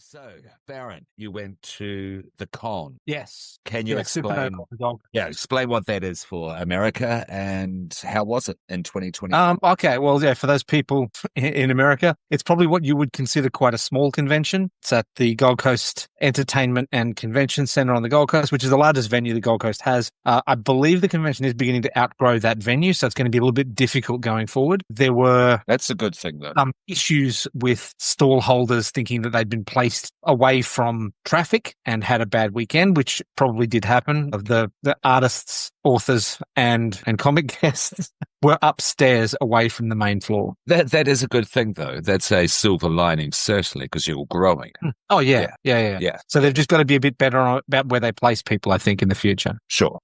So, Baron, you went to the con. Yes. Can you explain? Explain what that is for America and how was it in 2020? Okay, well, yeah, for those people in America, it's probably what you would consider quite a small convention. It's at the Gold Coast Entertainment and Convention Center on the Gold Coast, which is the largest venue the Gold Coast has. I believe the convention is beginning to outgrow that venue, so it's going to be a little bit difficult going forward. There were That's a good thing, though. Some issues with stall holders thinking that they'd been placed away from traffic and had a bad weekend, which probably did happen. Of the artists, authors, and comic guests were upstairs away from the main floor. That is a good thing, though. That's a silver lining, certainly, because you're growing. Oh, yeah. So they've just got to be a bit better about where they place people, I think, in the future. Sure.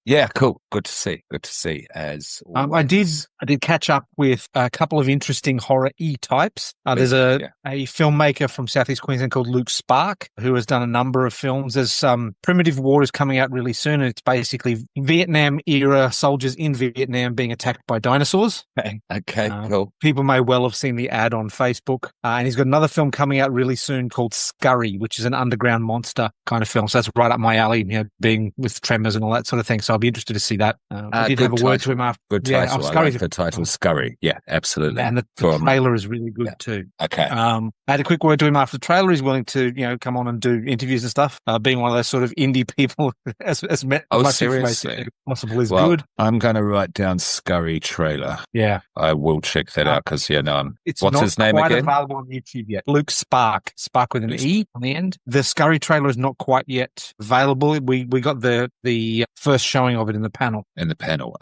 Yeah, cool. Good to see. As I did catch up with a couple of interesting horror E-types. There's a filmmaker from Southeast Queensland called Luke Spark, who has done a number of films. There's Primitive War is coming out really soon, and it's basically Vietnam-era soldiers in Vietnam being attacked by dinosaurs. Okay, cool. People may well have seen the ad on Facebook. And he's got another film coming out really soon called Scurry, which is an underground monster kind of film. So that's right up my alley, being with tremors and all that sort of thing. So I'll be interested to see that. I did have a word to him after. Good title. I like the title, Scurry. Yeah, absolutely. And the trailer is really good too. Okay. I had a quick word to him after the trailer. He's willing to, come on and do interviews and stuff. Being one of those sort of indie people, as much seriously? As possible is good. I'm going to write down Scurry trailer. Yeah. I will check that out because, what's his name again? It's not quite available on YouTube yet. Luke Spark with an E on the end. The Scurry trailer is not quite yet available. We got the first showing of it in the panel.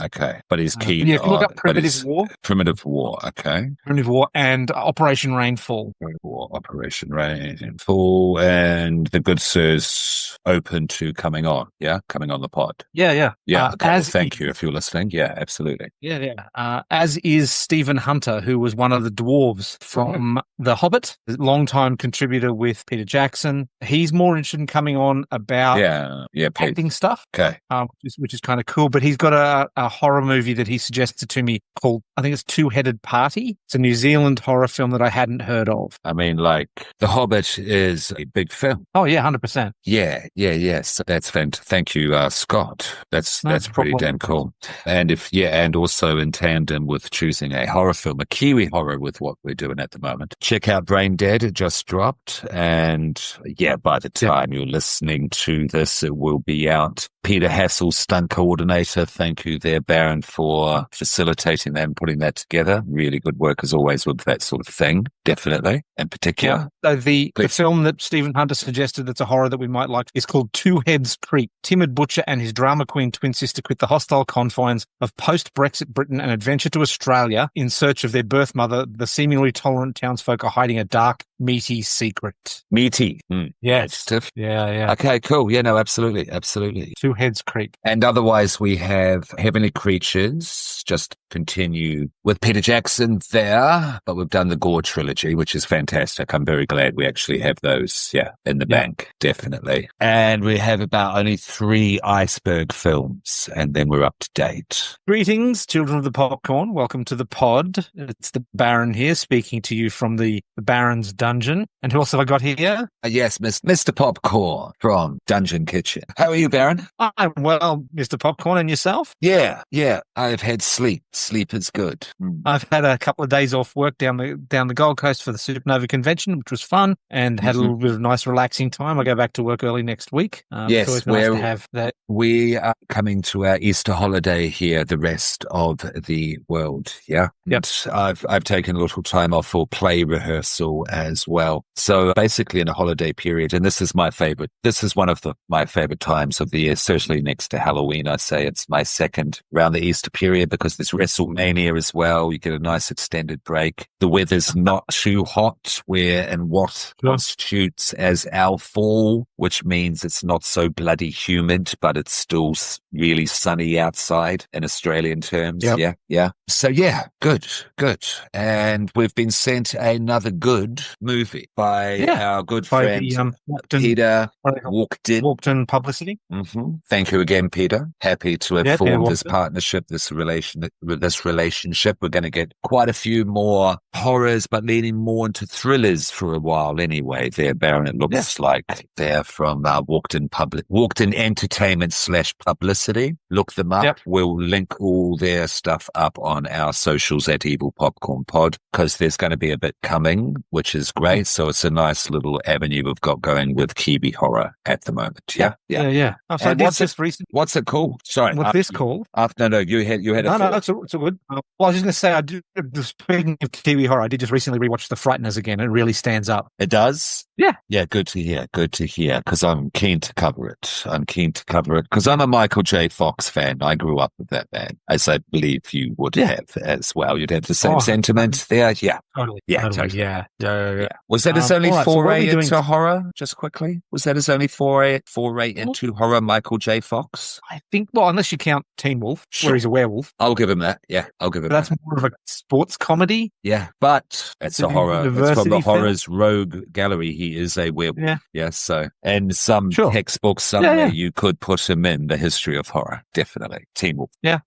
Okay. But he's keen. If you look up Primitive War. Primitive War, okay. Primitive War and Operation Rainfall. Operation Rainfall, and The Good Sir's open to coming on the pod. Yeah. Okay. Thank you if you're listening. Yeah, absolutely. Yeah. As is Stephen Hunter, who was one of the dwarves from The Hobbit, long-time contributor with Peter Jackson. He's more interested in coming on about acting stuff. Okay. Which is kind of cool. But he's got a horror movie that he suggested to me called, I think it's Two-Headed Party. It's a New Zealand horror film that I hadn't heard of. I mean, like, The Hobbit is a big film. Oh, yeah, 100%. Yeah. So that's fantastic. Thank you, Scott. That's pretty damn cool. And and also in tandem with choosing a horror film, a Kiwi horror with what we're doing at the moment. Check out Brain Dead. It just dropped. And by the time you're listening to this, it will be out. Peter Hassel, stunt coordinator. Thank you there, Baron, for facilitating that and putting that together. Really good work as always with that sort of thing. Definitely. In particular. So the film that Stephen Hunter suggested that's a horror that we might like is called Two Heads Creek. Timid butcher and his drama queen twin sister quit the hostile confines of post-break Brexit Britain and adventure to Australia in search of their birth mother. The seemingly tolerant townsfolk are hiding a dark, meaty secret. Meaty. Yes. Yeah. Okay, cool. Yeah, no, absolutely. Two Heads Creek. And otherwise, we have Heavenly Creatures, just continue with Peter Jackson there, but we've done the Gore trilogy, which is fantastic. I'm very glad we actually have those, in the bank, definitely. And we have about only 3 iceberg films, and then we're up to date. Greetings, children of the popcorn. Welcome to the pod. It's the Baron here, speaking to you from the Baron's dungeon. And who else have I got here? Yes, Mr. Popcorn from Dungeon Kitchen. How are you, Baron? I'm well, Mr. Popcorn, and yourself? Yeah. I've had sleep. Sleep is good. I've had a couple of days off work down the Gold Coast for the Supernova convention, which was fun, and had a little bit of nice relaxing time. I go back to work early next week. Yes, it's always nice to have that. We are coming to our Easter holiday here, the rest of the world. Yeah. Yep. I've taken a little time off for play rehearsal as well. So basically in a holiday period, and this is my favorite. This is one of my favorite times of the year, certainly next to Halloween. I say it's my second around the Easter period because there's WrestleMania as well. You get a nice extended break. The weather's not too hot and what constitutes as our fall, which means it's not so bloody humid, but it's still really sunny outside in Australian terms. Yep. Yeah. So good. And we've been sent another good movie by our good friend Peter Walkden Publicity. Thank you again, Peter. Happy to have formed this partnership, this relationship. We're going to get quite a few more horrors, but leaning more into thrillers for a while anyway. There, Baron, it looks like they're from Walkden Entertainment /Publicity. Look them up. Yep. We'll link all their stuff up on our socials at Evil Popcorn Pod because there's going to be a bit coming, which is great. So it's a nice little avenue we've got going with Kiwi horror at the moment. Yeah. Oh, so what's it called? Sorry. What's this called? No, you had a thought. No, it's all good. Well, I was just going to say, speaking of Kiwi horror, I did just recently rewatch The Frighteners again. It really stands up. It does? Yeah. Yeah, good to hear, because I'm keen to cover it. Because I'm a Michael J. Fox fan. I grew up with that band, as I believe you would have as well. You'd have the same sentiment there. Yeah. Totally. Yeah. Was that his only foray into horror, just quickly? Was that his only foray into horror, Michael J. Fox? I think, unless you count Teen Wolf, where he's a werewolf. I'll give him that. Yeah, I'll give him that. That's more of a sports comedy. Yeah, but it's a horror. It's from the Horrors Rogue Gallery. He is a werewolf. Yeah, so, and some textbook somewhere you could put him in the history of horror. Definitely. Teen Wolf. Yeah.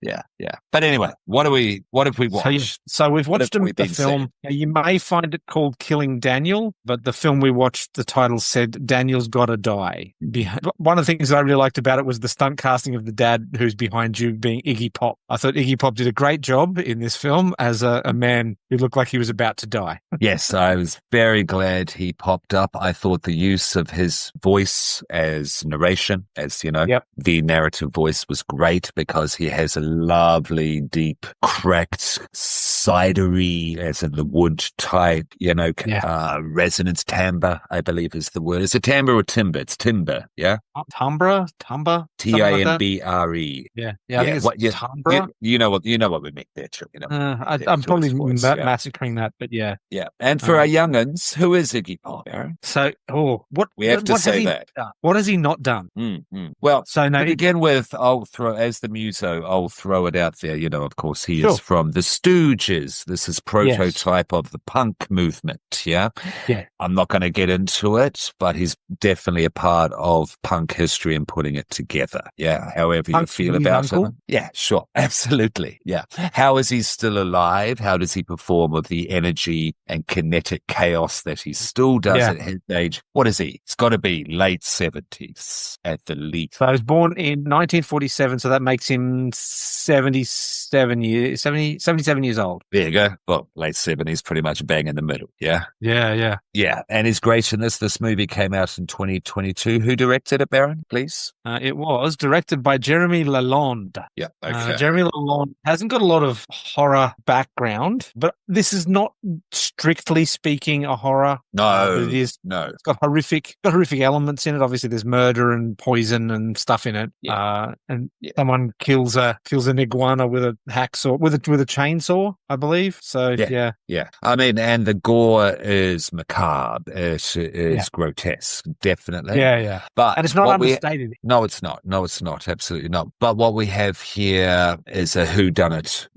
But anyway, what have we watched? So we've watched the film. You may find it called Killing Daniel, but the film we watched, the title said Daniel's Gotta Die. One of the things that I really liked about it was the stunt casting of the dad who's behind you being Iggy Pop. I thought Iggy Pop did a great job in this film as a man who looked like he was about to die. Yes, I was very glad he popped up. I thought the use of his voice as narration, the narrative voice was great because he has a lovely, deep, cracked, cidery, as in the wood type, resonance timbre, I believe is the word. Is it timbre or timber? It's timber, yeah? Timbre? Timbre? Yeah, I think it's timbre. You know what we mean there, too. I'm probably massacring that, but yeah. Yeah, and for our young'uns, who is Iggy Pop, Aaron? So, what has he not done? Well, to begin with, I'll throw it out there. Of course, he is from the Stooges. This is prototype of the punk movement, yeah? I'm not going to get into it, but he's definitely a part of punk history and putting it together, yeah? However you feel about him. Yeah, sure, absolutely, yeah. How is he still alive? How does he perform with the energy and kinetic chaos that he still does at his age? What is he? It's got to be late 70s at the least. So he was born in 1947, so that makes him 77 years old. There you go. Well, late 70s, pretty much bang in the middle, yeah? Yeah. Yeah, and he's great in this. This movie came out in 2022. Who directed it, Baron, please? It was directed by Jeremy Lalond. Yeah, okay. Jeremy Lalond hasn't got a lot of horror background, but this is not strictly speaking a horror. No, it is. No. It's got horrific elements in it. Obviously, there's murder and poison and stuff in it. And someone kills an iguana with a hacksaw, with a chainsaw, I believe. So yeah. I mean, and the gore is macabre. It is grotesque, definitely. Yeah. But and it's not understated. No, it's not. Absolutely not. But what we have here is a whodunit.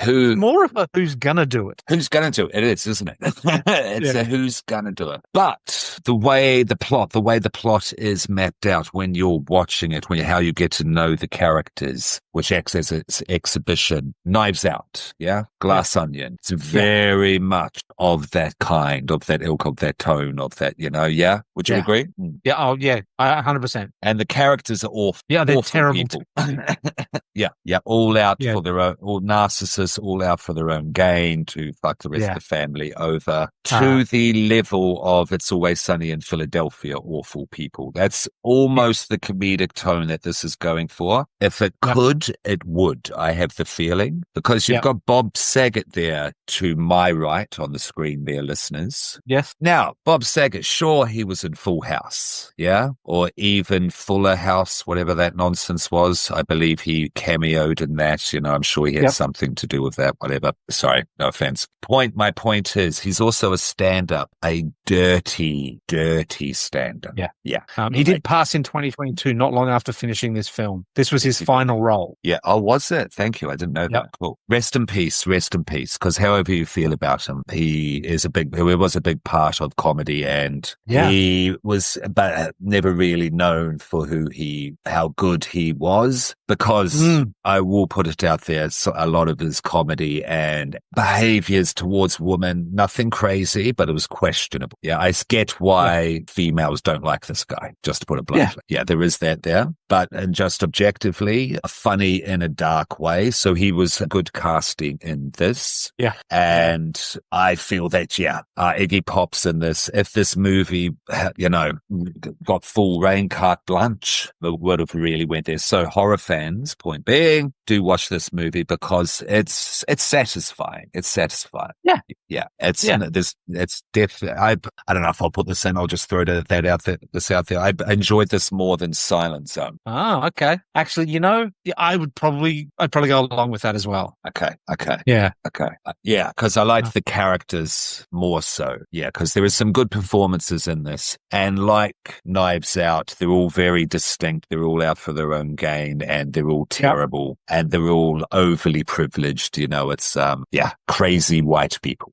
Who? More of a who's gonna do it. Who's gonna do it? It is, isn't it? It's a who's gonna do it. But the way the plot is mapped out when you're watching it, how you get to know the characters, which acts as its exhibition. Knives Out, Glass Onion. It's very much of that kind, of that ilk, of that tone, of that, Would you agree? Yeah. Oh, yeah. 100%. And the characters are awful. Yeah, they're terrible. All out for their own, all narcissists, all out for their own gain to fuck the rest of the family over, to the level of It's Always Sunny in Philadelphia, awful people. That's almost the comedic tone that this is going for. If it could, it would, I have the feeling, because you've got Bob Saget there to my right on the screen there, listeners. Yes. Now, Bob Saget, sure, he was in Full House, or even Fuller House, whatever that nonsense was. I believe he cameoed in that. I'm sure he had something to do with that, whatever. Sorry, no offense. My point is, he's also a stand-up, a dirty stand-up. Yeah. He did pass in 2022, not long after finishing this film. This was his final role. Yeah. Oh, was it? Thank you. I didn't know that. Cool. Rest in peace. Because however you feel about him, he was a big part of comedy, and he was never really known for how good he was, because I will put it out there, a lot of his comedy and behaviors towards women, nothing crazy, but it was questionable. Yeah, I get why females don't like this guy, just to put it bluntly. Yeah, there is that there, but just objectively, funny in a dark way. So he was good casting in this. Yeah. And I feel that, Iggy Pop's in this. If this movie, got full reign, carte blanche, it would have really went there. So horror fans, point being, do watch this movie, because it's satisfying. It's satisfying. Yeah. It's definitely, I don't know if I'll put this in. I'll just throw that out there. I enjoyed this more than Silent Zone. Oh, okay. Actually, I'd probably go along with that as well. Okay. Yeah. Okay. Because I liked the characters more so. Yeah, because there is some good performances in this. And like Knives Out, they're all very distinct. They're all out for their own gain, and they're all terrible, and they're all overly privileged. It's, crazy white people.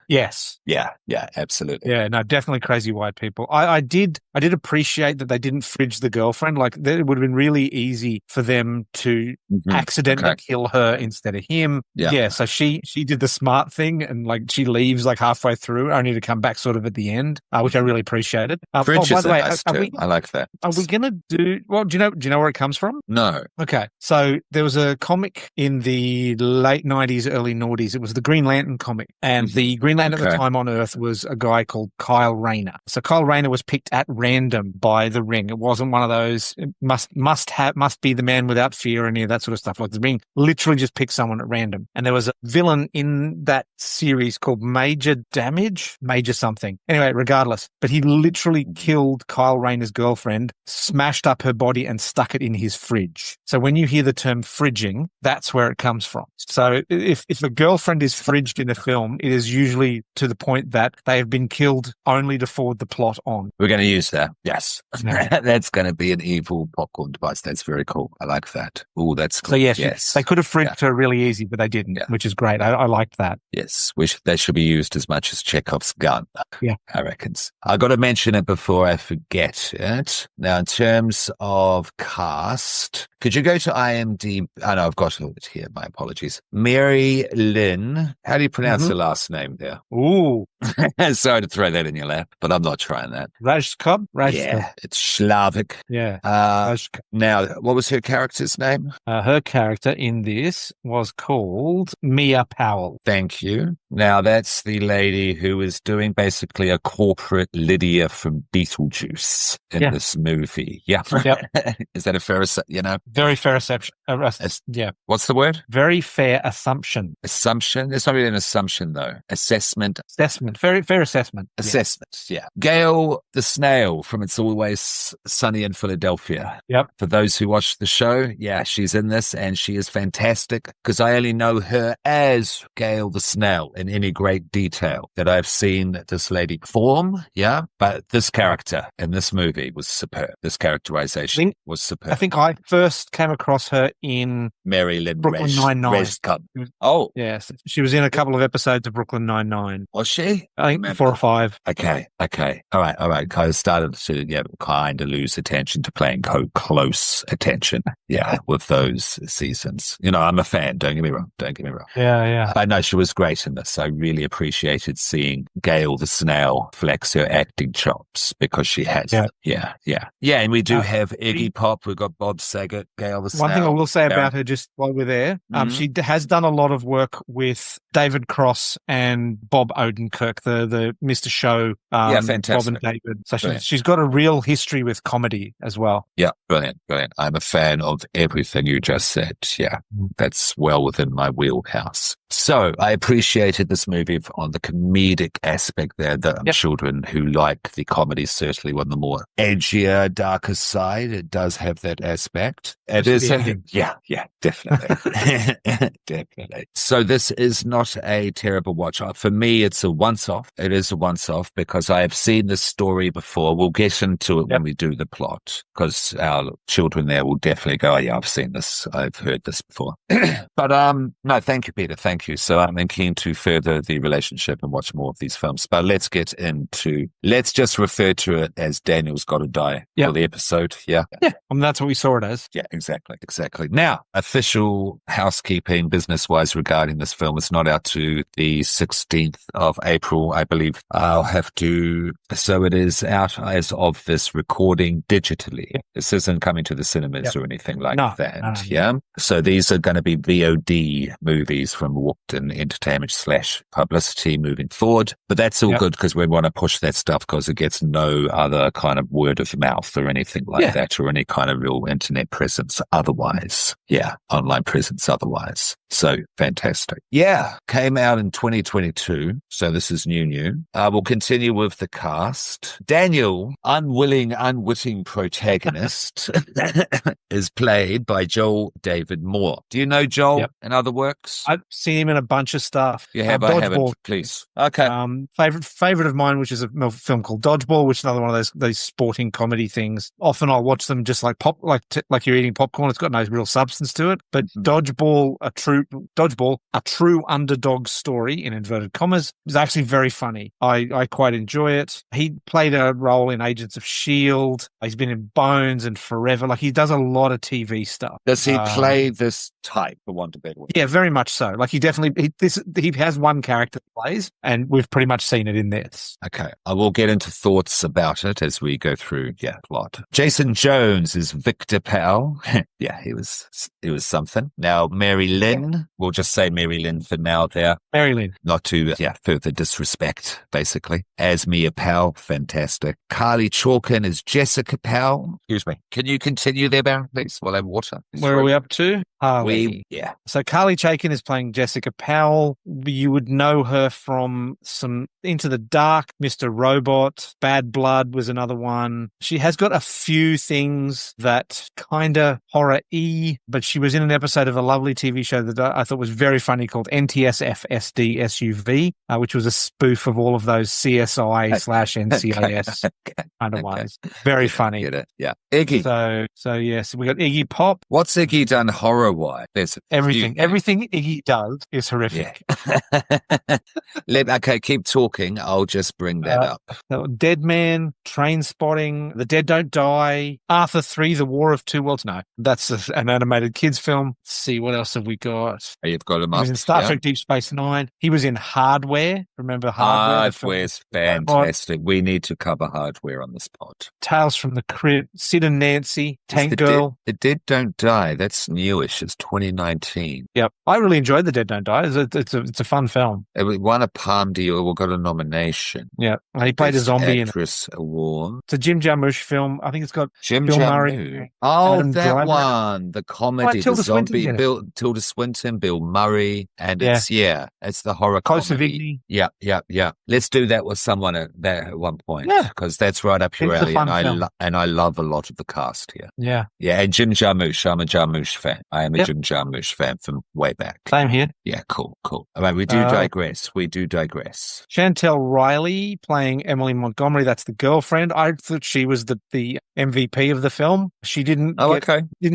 Yes. Yeah, absolutely. Yeah, no, definitely crazy white people. I did appreciate that they didn't fridge the girlfriend. Like, it would have been really easy for them to accidentally kill her instead of him. Yeah, so she did the smart thing, and she leaves halfway through, only to come back sort of at the end, which I really appreciated. Fridge is a nice term. I like that. Are we gonna do? Well, do you know where it comes from? No. Okay, so there was a comic in the late 90s, early noughties. It was the Green Lantern comic, and the Green Lantern at the time on Earth was a guy called Kyle Rayner. So Kyle Rayner was picked at random by the Ring. It wasn't one of those must be the man without fear, any of that sort of stuff. Like, the Ring literally just picked someone at random. And there was a villain in that series called Major something. Anyway, regardless, but he literally killed Kyle Rayner's girlfriend, smashed up her body, and stuck it in his fridge. So when you hear the term fridging, that's where it comes from. So if a girlfriend is fridged in a film, it is usually to the point that they have been killed only to forward the plot on. We're going to use that. Yes. That's going to be an evil popcorn device. That's very cool. I like that. Oh, that's cool. So yes. They could have fridged her really easy, but they didn't, which is great. I liked that. Yes. They should be used as much as Chekhov's gun. Yeah. I reckon. I got to mention it before I forget it. Now, in terms of cast, could you go to IMDb? Oh, no, I've got it here. My apologies. Mary Lynn. How do you pronounce her last name there? Ooh. Sorry to throw that in your lap, but I'm not trying that. Rajskub? Yeah, it's Slavic. Yeah. Now, what was her character's name? Her character in this was called Mia Powell. Thank you. Now, that's the lady who is doing basically a corporate Lydia from Beetlejuice in this movie. Yeah. Yep. Is that a fair, Very fair assumption. Yeah. What's the word? Very fair assumption. Assumption? It's not really an assumption, though. Assessment. Assessment. Very fair assessment. Assessment, yeah. Gail the Snail from It's Always Sunny in Philadelphia. Yep. For those who watch the show, yeah, she's in this and she is fantastic because I only know her as Gail the Snail in any great detail that I've seen this lady perform, yeah? But this character in this movie was superb. This characterization was superb. I think I first came across her in Mary Lynn Brooklyn Nine-Nine. Oh. Yes. She was in a couple of episodes of Brooklyn Nine-Nine. Was she? I think 4 or 5. Okay. All right. I started to kind of lose attention to playing close attention, with those seasons. I'm a fan, don't get me wrong. Yeah. I know she was great in this. I really appreciated seeing Gail the Snail flex her acting chops because she has. Yeah. And we do have Iggy Pop. We've got Bob Saget, Gail the Snail. One thing I will say about her just while we're there, she has done a lot of work with David Cross and Bob Odenkirk, the Mr. Show. Fantastic. Bob and David. So she's got a real history with comedy as well. Yeah, brilliant. I'm a fan of everything you just said. Yeah, that's well within my wheelhouse. So I appreciated this movie on the comedic aspect there. The children who like the comedy, certainly on the more edgier, darker side, it does have that aspect. It is, definitely. Definitely. So this is not a terrible watch. For me, it's a once-off. It is a once-off because I have seen this story before. We'll get into it when we do the plot because our children there will definitely go, I've seen this. I've heard this before. But no, thank you, Peter. Thank you. So I'm keen to further the relationship and watch more of these films. But let's just refer to it as Daniel's Gotta Die for the episode. Yeah. Yeah. That's what we saw it as. Yeah, exactly. Now, official housekeeping business-wise regarding this film. It's not out to the 16th of April, I believe. So it is out as of this recording digitally. Yeah. This isn't coming to the cinemas or anything like that. No. Yeah. So these are going to be VOD movies from Walkden Entertainment / Publicity moving forward. But that's all good because we want to push that stuff because it gets no other kind of word of mouth or anything like that or any kind of real internet presence otherwise. Yeah. Online presence otherwise. So fantastic. Yeah. Came out in 2022. So this is new. We'll continue with the cast. Daniel, unwitting protagonist, is played by Joel David Moore. Do you know Joel in other works? I've seen him in a bunch of stuff. You have? I haven't. Please. Okay. Favorite of mine, which is a film called Dodgeball, which is another one of those sporting comedy things. Often I'll watch them just like like you're eating popcorn. It's got no real substance to it. But Dodgeball, a true underdog story in inverted commas, is actually very funny. I quite enjoy it. He played a role in Agents of S.H.I.E.L.D. He's been in Bones and Forever. Like he does a lot of TV stuff. Does he play this type, for want of a better word? Yeah, very much so. Like he has one character that plays, and we've pretty much seen it in this. Okay, I will get into thoughts about it as we go through. Plot. Jason Jones is Victor Powell. He was something. Now Mary Lynn, we'll just say Mary Lynn for now. There, Mary Lynn, not to further disrespect. Basically, as Mia Powell, fantastic. Carly Chalkin is Jessica Powell. Excuse me. Can you continue there, Baron, please? While I have water. Where are we up to? So Carly Chaikin is playing Jessica Powell. You would know her from some Into the Dark, Mr. Robot, Bad Blood was another one. She has got a few things that kind of horror-y, but she was in an episode of a lovely TV show that I thought was very funny called NTSF-SD SUV, which was a spoof of all of those CSI/NCIS kind of ones. Very funny. Get it? Yeah. Iggy. So yes, we got Iggy Pop. What's Iggy done horror-wise? There's everything. Everything Iggy does is horrific. Okay, keep talking. I'll just bring that up. Dead Man, Train Spotting, The Dead Don't Die, Arthur 3, The War of Two Worlds. No, that's an animated kids film. Let's see, what else have we got? You've got him up. He was in Star Trek Deep Space Nine. He was in Hardware. Remember Hardware? Hardware's fantastic. We need to cover Hardware on this pod. Tales from the Crypt, Sid and Nancy, Tank Girl. The Dead Don't Die. That's newish. Ashes, 2019. Yep. I really enjoyed The Dead Don't Die. It's a fun film. It won a Palme d'Or, or got a nomination. Yeah. He played a zombie in it. Actress Award. It's a Jim Jarmusch film. I think it's got Jim Bill Jarmusch. Murray. Oh, Adam that Driver. one. The comedy, Tilda the zombie. Swinton's in it. Tilda Swinton, Bill Murray, and it's the horror Close comedy. to Iggy. Yeah. Let's do that with someone at one point. Yeah, because that's right up your it's a alley, fun and film. I love a lot of the cast here. Yeah. Yeah, and Jim Jarmusch. I'm a Jarmusch fan. I am a Jim Jarmusch fan from way back. Same here. Yeah, cool. All right, we do digress. Chantel Riley playing Emily Montgomery. That's the girlfriend. I thought she was the MVP of the film. She didn't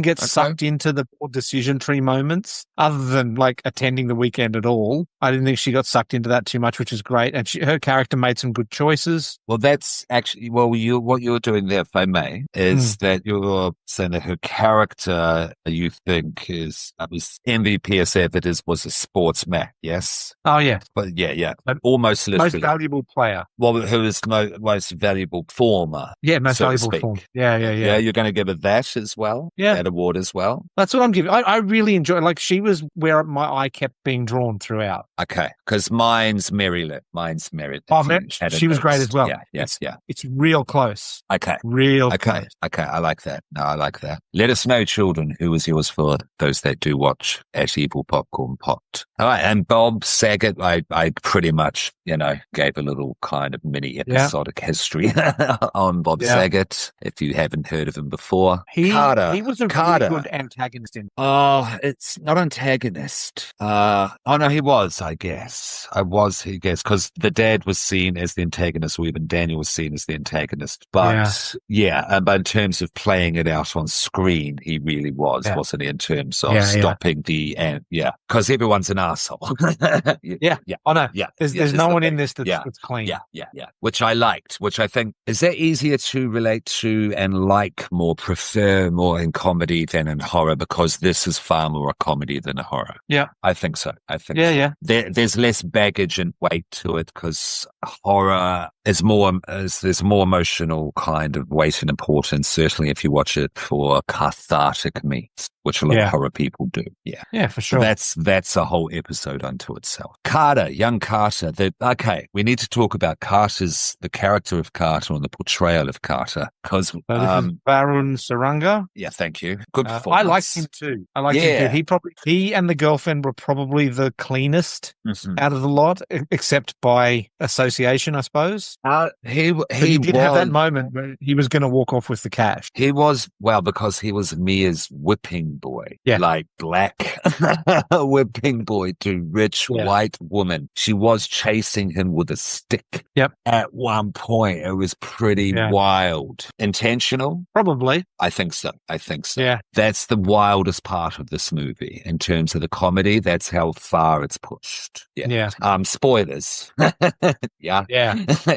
get sucked into the decision tree moments other than like attending the weekend at all. I didn't think she got sucked into that too much, which is great. And her character made some good choices. Well, that's actually, what you're doing there, if I may, is that you're saying that her character, you think was MVP as if it was a sportsman, yes? Oh, yeah. But yeah. But almost literally. Most valuable player. Well, who is most valuable performer. Yeah, most valuable performer. Yeah. Yeah, you're going to give her that as well? Yeah. That award as well? That's what I'm giving. I really enjoy it. Like, she was where my eye kept being drawn throughout. Okay, because mine's Mary. Oh, she was great as well. Yeah. It's real close. Okay. Real close. Okay, I like that. No, I like that. Let us know, children, who was yours for those that do watch at Evil Popcorn Pot. All right, and Bob Saget, I pretty much, gave a little kind of mini episodic history on Bob Saget, if you haven't heard of him before. He was a really good antagonist in. Oh, it's not antagonist. Oh no, he was, I guess. Because the dad was seen as the antagonist, or even Daniel was seen as the antagonist. But but in terms of playing it out on screen, he really was, wasn't he? In terms of stopping because everyone's an asshole. I know. Yeah, there's no one in this that's clean. Yeah. Which I liked. Which I think is that easier to relate to and prefer more in comedy than in horror, because this is far more a comedy than a horror. Yeah, I think so. Yeah. There's less baggage and weight to it, because horror is more. There's more emotional kind of weight and importance. Certainly, if you watch it for cathartic means, which a lot of horror people do. Yeah, for sure. That's a whole episode unto itself. Young Carter. We need to talk about the character of Carter and the portrayal of Carter, because Varun Saranga. Yeah, thank you. Good performance. I liked him too. Him too. He and the girlfriend were probably the cleanest out of the lot, except by association, I suppose. He did have that moment where he was going to walk off with the cash. He was, because he was Mia's whipping boy. Yeah. Like black whipping boy to rich white woman. She was chasing him with a stick. Yep. At one point. It was pretty wild. Intentional? Probably. I think so. Yeah. That's the wildest part of this movie. In terms of the comedy, that's how far it's pushed. Yeah. Spoilers. Yeah.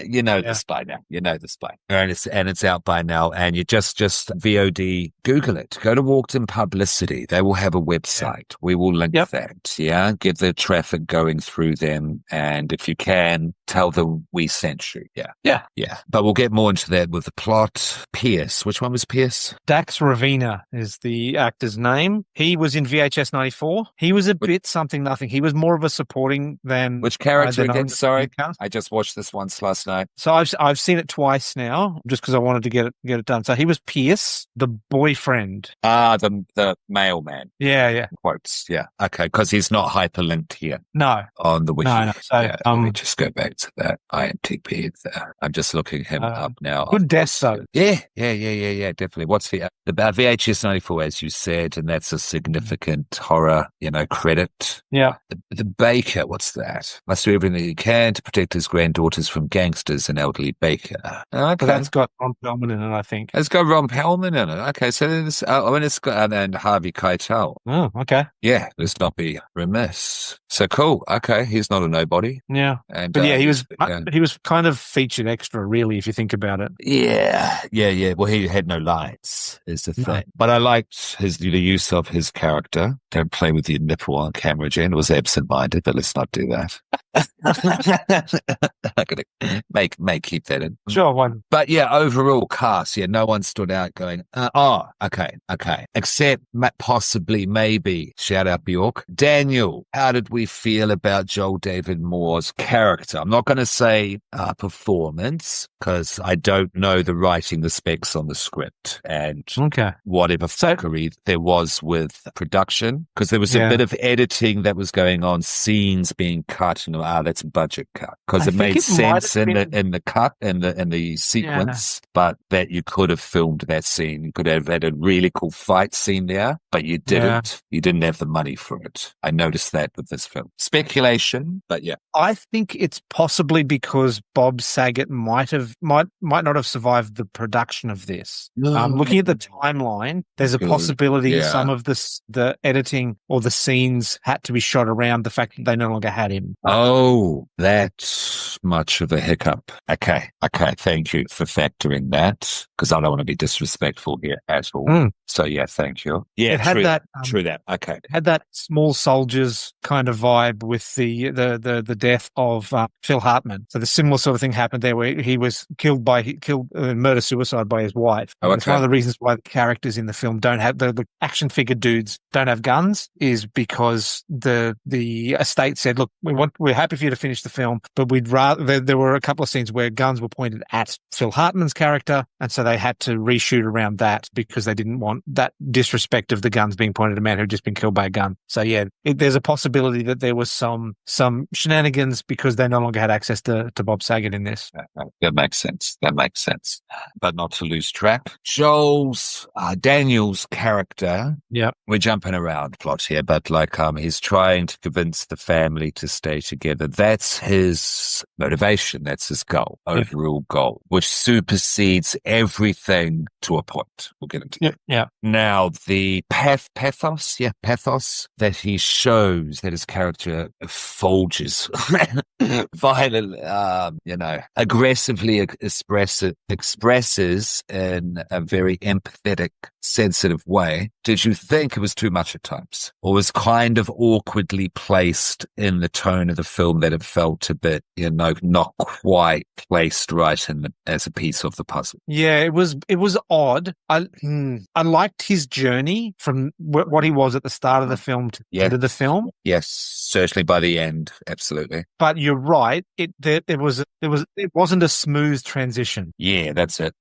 You know this by now. And it's out by now. And you just VOD, Google it. Go to Walkden Publicity. They will have a website. We will link that. Yeah. Get the traffic going through them. And if you can, tell them we sent you. Yeah. But we'll get more into that with the plot. Pierce. Which one was Pierce? Dax Ravina is the actor's name. He was in VHS 94. He was a bit something nothing. He was more of a supporting than... Which character again? Sorry. I just watched this once last night. So I've seen it twice now, just because I wanted to get it done. So he was Pierce, the boyfriend. The mailman. Yeah. Quotes. Yeah. Okay. Because he's not hyperlinked here. No. On the wiki. No. So let me just go back to that IMDb there. I'm just looking him up now. Good death though. Yeah. Definitely. What's the VHS 94, as you said, and that's a significant horror, credit. Yeah. The baker. What's that? Must do everything he can to protect his granddaughters from gangsters and elderly baker. Okay. That's got Ron Perlman in it, I think. It's got Ron Perlman in it. Okay, so it's got and Harvey Keitel. Oh, okay. Yeah, let's not be remiss. So cool. Okay, he's not a nobody. Yeah, and he was kind of featured extra, really, if you think about it. Yeah. Well, he had no lines, is the thing. But I liked the use of his character. Don't play with your nipple on camera, Jen. It was absent-minded, but let's not do that. I'm going to may keep that in. Sure, one. But yeah, overall cast, no one stood out going, okay. Except possibly, maybe, shout out Bjork. Daniel, how did we feel about Joel David Moore's character? I'm not going to say performance, because I don't know the writing, the specs on the script, and whatever fuckery there was with production, because there was a bit of editing that was going on, scenes being cut, and that's a budget cut, because it made sense in the cut and the sequence, but that you could have filmed that scene. You could have had a really cool fight scene there, but you didn't. You didn't have the money for it. I noticed that with this film. Speculation, but yeah. I think it's possibly because Bob Saget might not have survived the production of this. Looking at the timeline, there's a possibility some of the editing or the scenes had to be shot around the fact that they no longer had him. Oh, that's much of a hiccup. Okay. Thank you for factoring that, because I don't want to be disrespectful here at all. So yeah, thank you. Yeah, it had true that. Okay. It had that Small Soldiers kind of vibe with the death of Phil Hartman. So the similar sort of thing happened there, where he was killed murder-suicide by his wife. It's one of the reasons why the characters in the film don't have the action figure dudes don't have guns, is because the estate said, look, we're happy for you to finish the film, but we'd rather, there were a couple of scenes where guns were pointed at Phil Hartman's character, and so they had to reshoot around that because they didn't want that disrespect of the guns being pointed at a man who'd just been killed by a gun. So yeah, there's a possibility that there was some shenanigans because they no longer had access to Bob Saget in this. That makes sense. But not to lose track, Daniel's character. Yeah, we're jumping around plot here, but he's trying to convince the family to stay together. That's his motivation. That's his goal, overall goal, which supersedes everything to a point. We'll get into that. Yeah. Now, the pathos that he shows, that his character folges violently, aggressively expresses in a very empathetic, sensitive way. Did you think it was too much at times, or was kind of awkwardly placed in the tone of the film, that it felt a bit, not quite placed right as a piece of the puzzle? Yeah, it was odd. I liked his journey from what he was at the start of the film to the end of the film. Yes, certainly by the end, absolutely. But you're right. It wasn't a smooth transition. Yeah, that's it.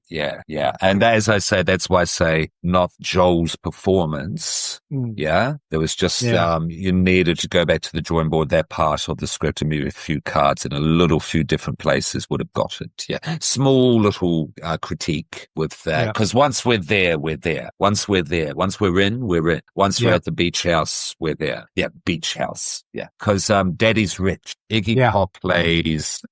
Yeah. And as I say, that's why I say not Joel's performance. Yeah, there was just you needed to go back to the drawing board. That part of the script, and maybe a few cards in a few different places would have got it. Yeah, small little critique with that, because once we're there, we're there. Once we're there, once we're in, we're in. Once we're at the beach house, we're there. Yeah, beach house. Yeah, because Daddy's rich. Iggy Pop plays.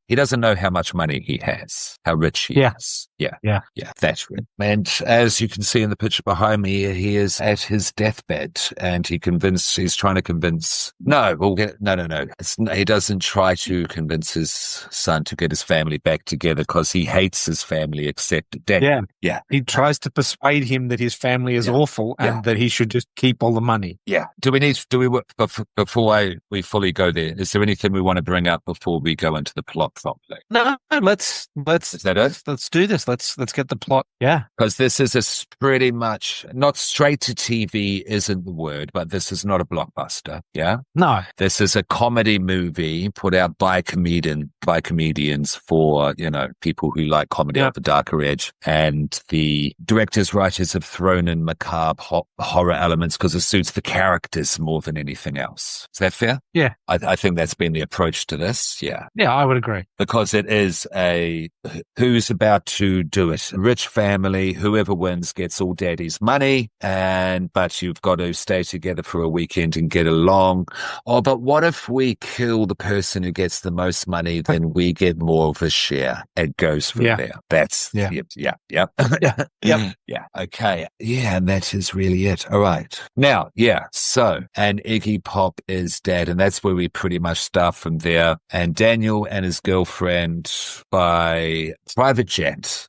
He doesn't know how much money he has, how rich he is. Yeah, that's right. And as you can see in the picture behind me, he is at his deathbed, and he's trying to convince. No. He doesn't try to convince his son to get his family back together, because he hates his family except Dad. Yeah. He tries to persuade him that his family is awful and that he should just keep all the money. Yeah. Before we fully go there, is there anything we want to bring up before we go into the plot properly? No, let's. Is that it? Let's do this. Let's get the plot. Yeah. Because this is pretty much not straight to TV isn't the word, but this is not a blockbuster. Yeah. No. This is a comedy movie put out by comedians for, people who like comedy at the darker edge. And the directors, writers have thrown in macabre horror elements because it suits the characters more than anything else. Is that fair? Yeah. I think that's been the approach to this. Yeah. Yeah, I would agree. Because it is who's about to do it? A rich family, whoever wins gets all Daddy's money, but you've got to stay together for a weekend and get along. Oh, but what if we kill the person who gets the most money, then we get more of a share? It goes from there. That's yep. Okay. Yeah, and that is really it. All right. Now, so, and Iggy Pop is dead, and that's where we pretty much start from there. And Daniel and his girlfriend by private jet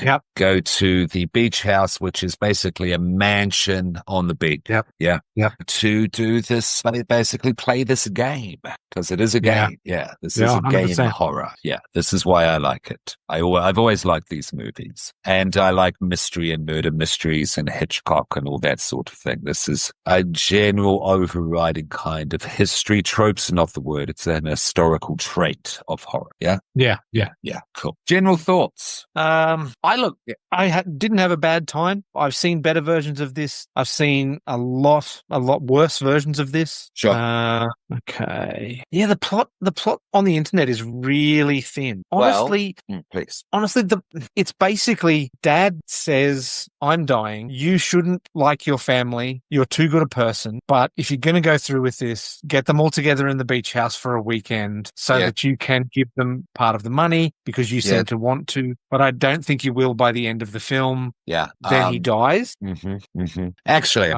Yep. Go to the beach house, which is basically a mansion on the beach. Yep. Yeah. Yep. To do this, basically play this game, because it is a Yeah. game. Yeah. This Yeah, is a game 100%. horror. Yeah. This is why I like it. I've always liked these movies, and I like mystery and murder mysteries and Hitchcock and all that sort of thing. This is a general overriding kind of history tropes, not the word. It's an historical trait of horror. Yeah. Yeah. Yeah. Cool. General thoughts. Didn't have a bad time. I've seen better versions of this. I've seen a lot worse versions of this. Sure. Okay. Yeah, the plot on the internet is really thin. Honestly, please. Honestly, it's basically dad says, I'm dying. You shouldn't like your family. You're too good a person. But if you're going to go through with this, get them all together in the beach house for a weekend so that you can give them part of the money because you seem to want to. But I don't think you will by the end of the film. Yeah. Then he dies. Actually,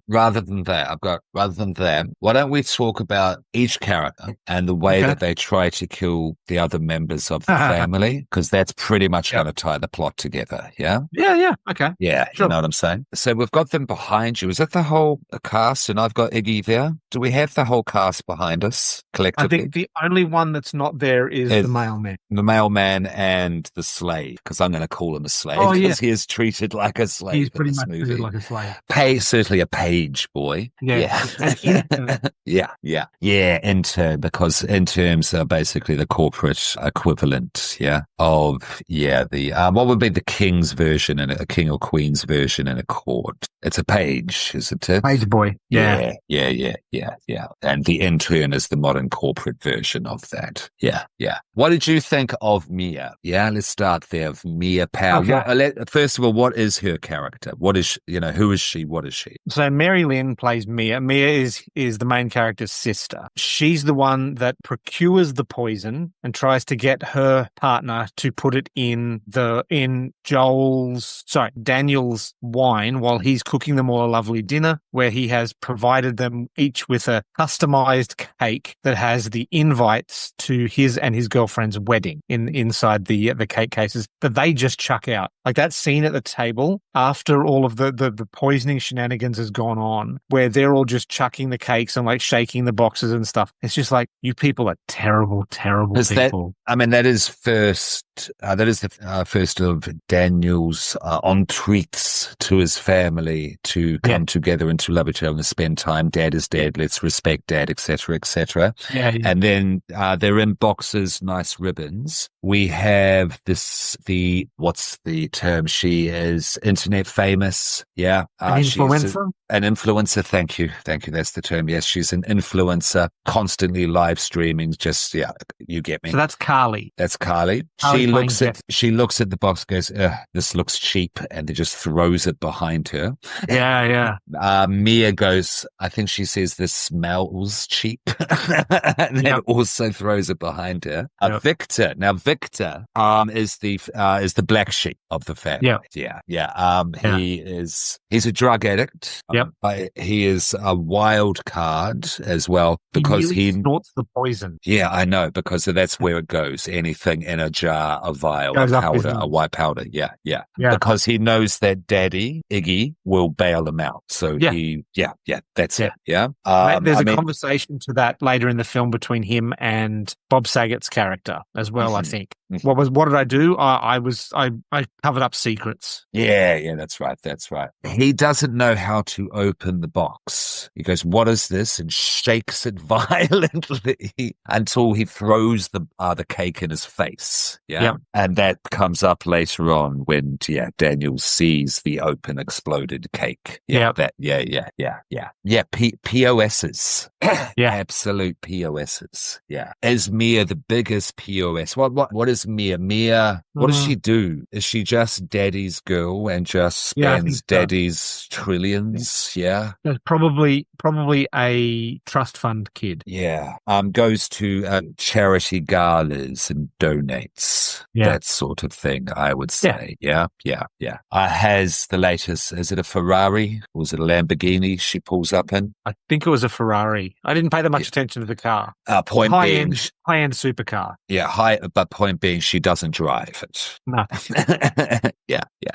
rather than that, why don't we talk about each character and the way that they try to kill the other members of the family? Because that's pretty much going to tie the plot together. Yeah. Yeah. Okay. Yeah. Sure. You know what I'm saying? So we've got them behind you. Is that the whole cast? And I've got Iggy there. Do we have the whole cast behind us collectively? I think the only one that's not there is the mailman. The mailman and the slave, because I'm going to call him a slave because he is treated like a slave. He's pretty in this much movie. treated like a slave. Certainly a page boy. Yeah. Intern, because interns are basically the corporate equivalent. Of what would be the king's version and a king or queen's version in a court. It's a page, isn't it? Page boy. Yeah. And the intern is the modern corporate version of that. Yeah. What did you think of Mia? Yeah, let's start there. Of Mia Powell. Okay. First of all, what is her character? What is who is she? What is she? So Mary Lynn plays Mia. Mia is the main character's sister. She's the one that procures the poison and tries to get her partner to put it in Daniel's wine while he's cooking them all a lovely dinner, where he has provided them each with a customized cake that has the invites to his and his girlfriend's wedding inside the cake cases that they just chuck out. Like that scene at the table after all of the poisoning shenanigans has gone on, where they're all just chucking the cakes and like shaking the boxes and stuff. It's just like, you people are terrible people. That is first. That is the first of Daniel's entreats to his family to come together and to love each other and spend time. Dad is dead. Let's respect Dad, etc., etc. And then they're in boxes, nice ribbons. We have what's the term? She is internet famous. Yeah. An influencer? An influencer. Thank you. That's the term. Yes, she's an influencer, constantly live streaming. Just, you get me. So that's Carly. She looks at the box, goes, this looks cheap, and then just throws it behind her. Yeah. Mia goes, I think she says, this smells cheap, and then also throws it behind her. Victor. Now, Victor is the black sheep of the family. He's a drug addict. But he is a wild card as well because he snorts the poison. Yeah, I know, because that's where it goes. Anything in a jar, a vial, a powder, a white powder. Yeah. Because he knows that Daddy, Iggy, will bail him out. So that's it. Yeah. There's a conversation to that later in the film between him and Bob Saget's character as well, I think. What did I do? I covered up secrets. Yeah, that's right. He doesn't know how to open the box. He goes, what is this? And shakes it violently until he throws the cake in his face. Yeah. And that comes up later on when, Daniel sees the open exploded cake. POSs. Absolute POSs. Yeah. Is Mia the biggest POS? What is Mia? Mia, what does she do? Is she just Daddy's girl and just spends Daddy's trillions? Yeah. Probably a trust fund kid. Yeah. Goes to charity galas and donates. That sort of thing, I would say. Yeah. Has the latest, is it a Ferrari? Or was it a Lamborghini she pulls up in? I think it was a Ferrari. I didn't pay that much attention to the car. Point being, high-end supercar. Yeah, but point being, she doesn't drive it. No.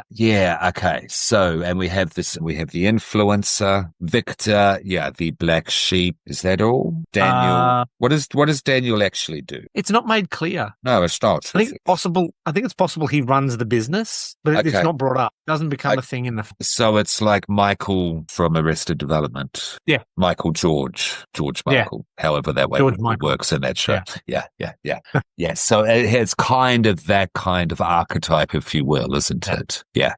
Yeah. Okay. So, and we have the influencer, Victor. Yeah, the black sheep. Is that all? Daniel. What does Daniel actually do? It's not made clear. No, it's not. I think it's possible he runs the business, but it's not brought up. It doesn't become a thing in the. So it's like Michael from Arrested Development. Yeah. Michael George Michael. However that way works in that show. Yeah. Yeah. So it has kind of that kind of archetype, if you will, isn't it? Yeah.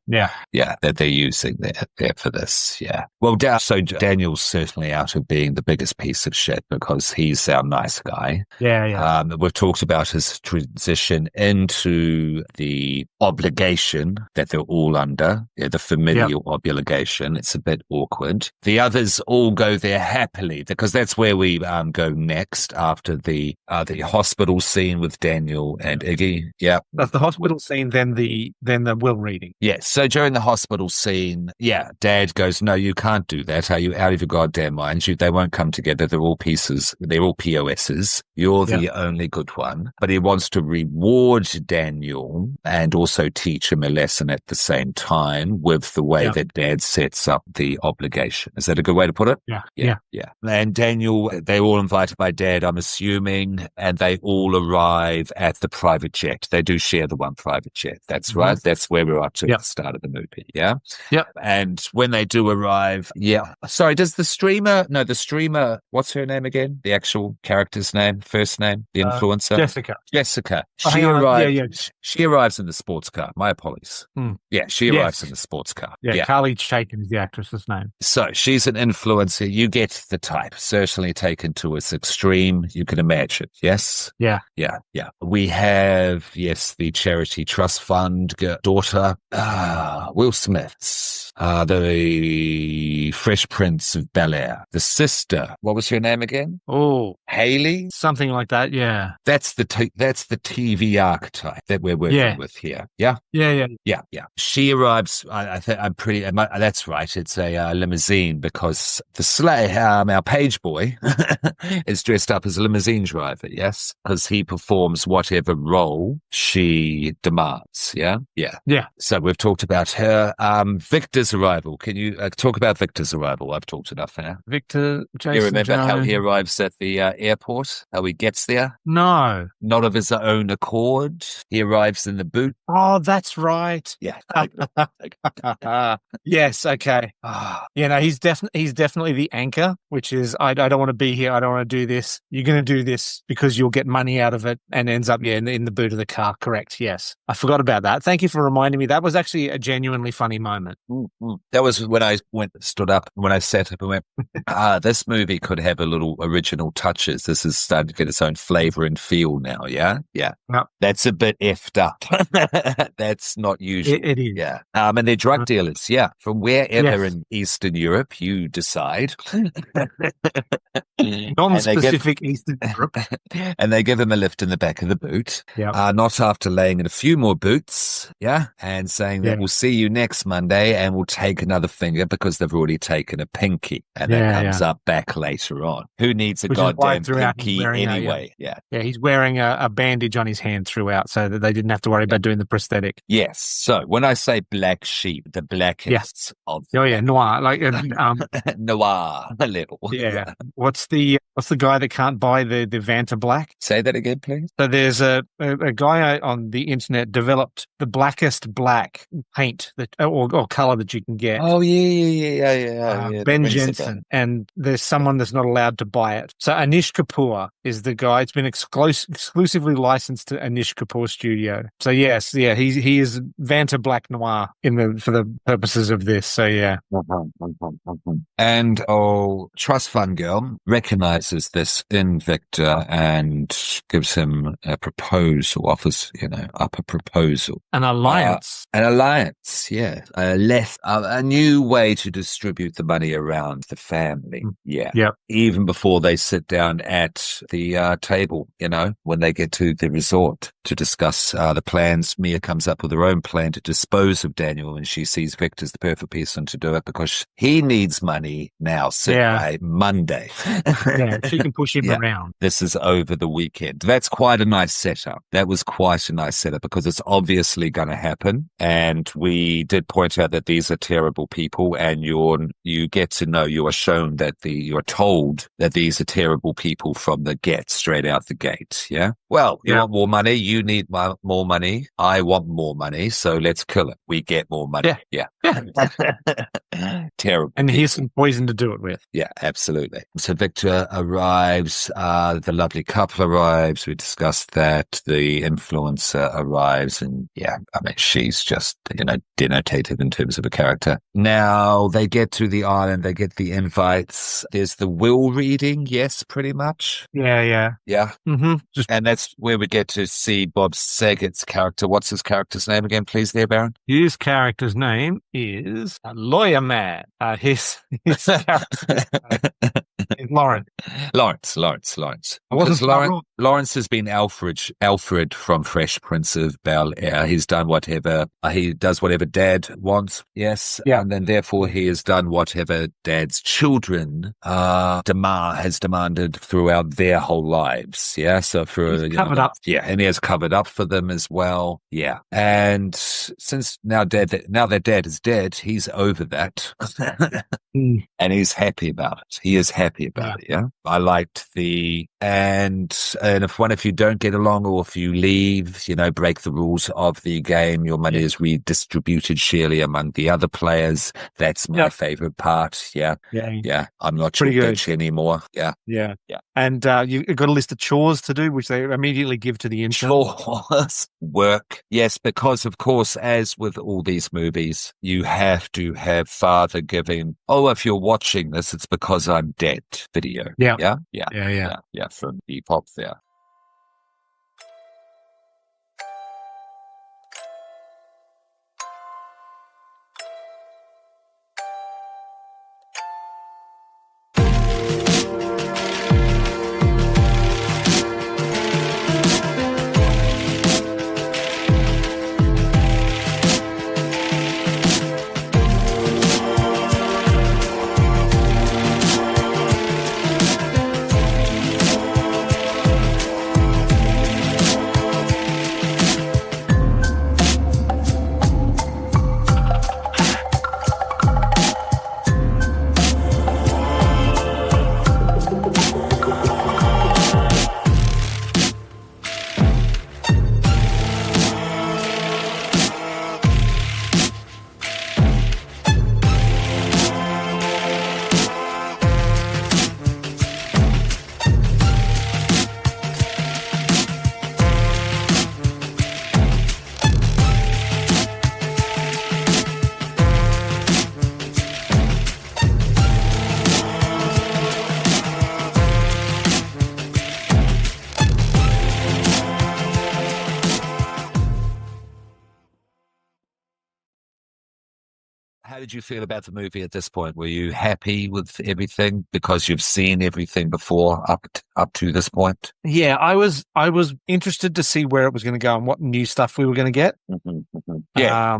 That they're using there for this. Yeah. Well, so Daniel's certainly out of being the biggest piece of shit because he's our nice guy. Yeah. We've talked about his transition into the obligation that they're all under, the familial obligation. It's a bit awkward. The others all go there happily because that's where we go next after the hospital scene with Daniel and Iggy. Yeah. That's the hospital scene, then the will reading. Yes. So during the hospital scene, Dad goes, "No, you can't do that. Are you out of your goddamn mind? They won't come together. They're all pieces. They're all POSs. You're the only good one." But he wants to reward Daniel and also teach him a lesson at the same time with the way that Dad sets up the obligation. Is that a good way to put it? Yeah. And Daniel, they're all invited by Dad, I'm assuming, and they all arrive at the private jet. They do share the one private jet. That's right. That's where we're up to at the start of the movie. Yeah. Yep. And when they do arrive, sorry, does the streamer, what's her name again? The actual character's name, first name, the influencer? Jessica. She arrives in the sports car. My apologies. Yeah, she arrives in the sports car. Yeah, Carly Chaikin is the actress's name. So she's an influencer. You get the type, certainly taken to its extreme. You can imagine. Yes? Yeah. We have, the charity trust fund daughter, Will Smith's, the Fresh Prince of Bel-Air, the sister. What was her name again? Oh, Haley? Something like that. Yeah. That's the TV archetype that we're working with here. Yeah. She arrives. That's right. It's a limousine because the sleigh, our page boy, is dressed up as a limousine driver. Yes, because he performs whatever role she demands. Yeah. So we've talked about her. Victor's arrival. Can you talk about Victor's arrival? I've talked enough now. Victor, Jason. You remember Jones. how he arrives at the airport? How he gets there? No. Not of his own accord. He arrives in the boot. Oh, that's right. Yeah. Yes. Okay. He's definitely the anchor, which is I don't want to be here. I don't want to do this. You're going to do this because you'll get money out of it, and ends up in the boot of the car. Correct. Yes. I forgot about that. Thank you for reminding me. That was actually a genuinely funny moment. That was when I stood up, when I sat up and went, this movie could have a little original touches. This is starting to get its own flavor and feel now. Yeah. That's a bit effed up. That's not usual. It is. Yeah. And they're drug dealers. Yeah. From wherever in Eastern Europe you decide. Non-specific Eastern Europe. And they give him a lift in the back of the boot. Yeah. Not after laying in a few more boots. Yeah. And saying that we'll see you next Monday and we'll take another finger because they've already taken a pinky. And that comes up back later on. Who needs a goddamn pinky anyway? Yeah, he's wearing a bandage on his hand throughout so that they didn't have to worry about doing the prosthetic. Yes. So when I say black sheep, the blackest of noir, like noir a little. Yeah. What's the guy that can't buy the Vanta Black? Say that again, please. So there's a guy on the internet developed the blackest black paint or color that you can get. Oh yeah. Ben Jensen, and there's someone that's not allowed to buy it. So Anish Kapoor is the guy. It's been exclusively licensed to Anish Kapoor Studio. So yes, he is Vanta Black Noir for the purposes of this. So yeah. And trust fund girl recognizes this in Victor and gives him a proposal, offers up a proposal, an alliance, yeah, a new way to distribute the money around the family. Yeah. Even before they sit down at the table, when they get to the resort to discuss the plans, Mia comes up with her own plan to dispose of Daniel, and she sees Victor's the perfect person to do it because he needs money now, by Monday. She can push him around. This is over over the weekend. That's quite a nice setup. That was quite a nice setup because it's obviously going to happen. And we did point out that these are terrible people, and you get to know, you are shown that you're told that these are terrible people from the straight out the gate. Yeah. Well, you want more money? You need more money. I want more money. So let's kill it. We get more money. Yeah. Terrible. And here's some poison to do it with. Yeah, absolutely. So Victor arrives. The lovely couple arrives. We discussed that. The influencer arrives, and she's just, denotative in terms of a character. Now they get to the island. They get the invites. There's the will reading. Yes, pretty much. Yeah. Mm-hmm. And that's where we get to see Bob Saget's character. What's his character's name again, please, there, Baron? His character's name is Lawyer Man. His character is Lawrence. Lawrence has been Alfred from Fresh Prince of Bel-Air. He's done whatever, he does whatever Dad wants, yes? Yeah. And then therefore he has done whatever Dad's children has demanded throughout their whole lives, yeah? So he's covered up. Yeah, and he has covered up for them as well, yeah. And since now that Dad is dead, he's over that. And he's happy about it. He is happy about it, yeah? I liked and if one of you don't get along, or if you leave, break the rules of the game, your money is redistributed surely among the other players. That's my favorite part. Yeah. I'm not your bitch anymore. Yeah. And you've got a list of chores to do, which they immediately give to the intern. Chores, work. Yes, because of course, as with all these movies, you have to have father giving, if you're watching this, it's because I'm dead video. Yeah. From Iggy Pop there. How did you feel about the movie at this point? Were you happy with everything because you've seen everything before up to this point? Yeah, I was interested to see where it was going to go and what new stuff we were going to get. Yeah.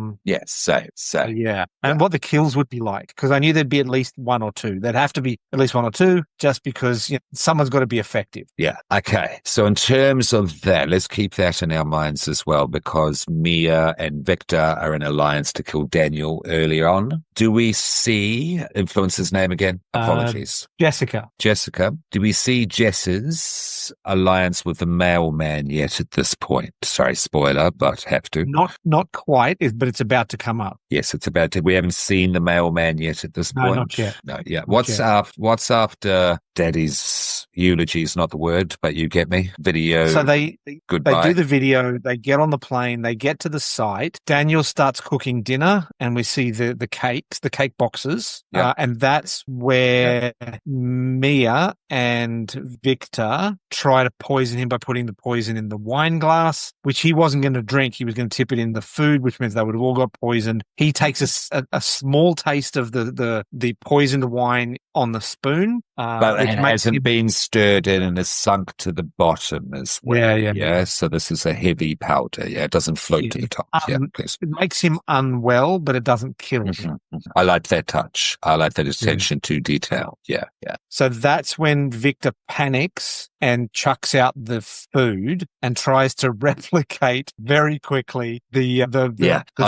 And what the kills would be like, because I knew there'd be at least one or two. There'd have to be at least one or two, just because someone's got to be effective. Yeah. Okay. So in terms of that, let's keep that in our minds as well, because Mia and Victor are in alliance to kill Daniel earlier on. Do we see influencer's name again? Apologies. Jessica. Do we see Jess's alliance with the mailman yet at this point? Sorry, spoiler, but have to. Not quite, but it's about to come up. Yes, it's about to. We haven't seen the mailman yet at this point. No, not yet. No, yeah. What's after Daddy's eulogy is not the word, but you get me. Video. So they goodbye. They do the video. They get on the plane. They get to the site. Daniel starts cooking dinner, and we see the cake boxes, and that's where Mia and Victor try to poison him by putting the poison in the wine glass, which he wasn't going to drink. He was going to tip it in the food, which means they would have all got poisoned. He takes a small taste of the poisoned wine on the spoon, but it hasn't been stirred in and is sunk to the bottom as well. Yeah. So this is a heavy powder. Yeah, it doesn't float to the top. Please. It makes him unwell, but it doesn't kill him. I like that touch. I like that attention to detail. Yeah. So that's when when Victor panics and chucks out the food and tries to replicate very quickly the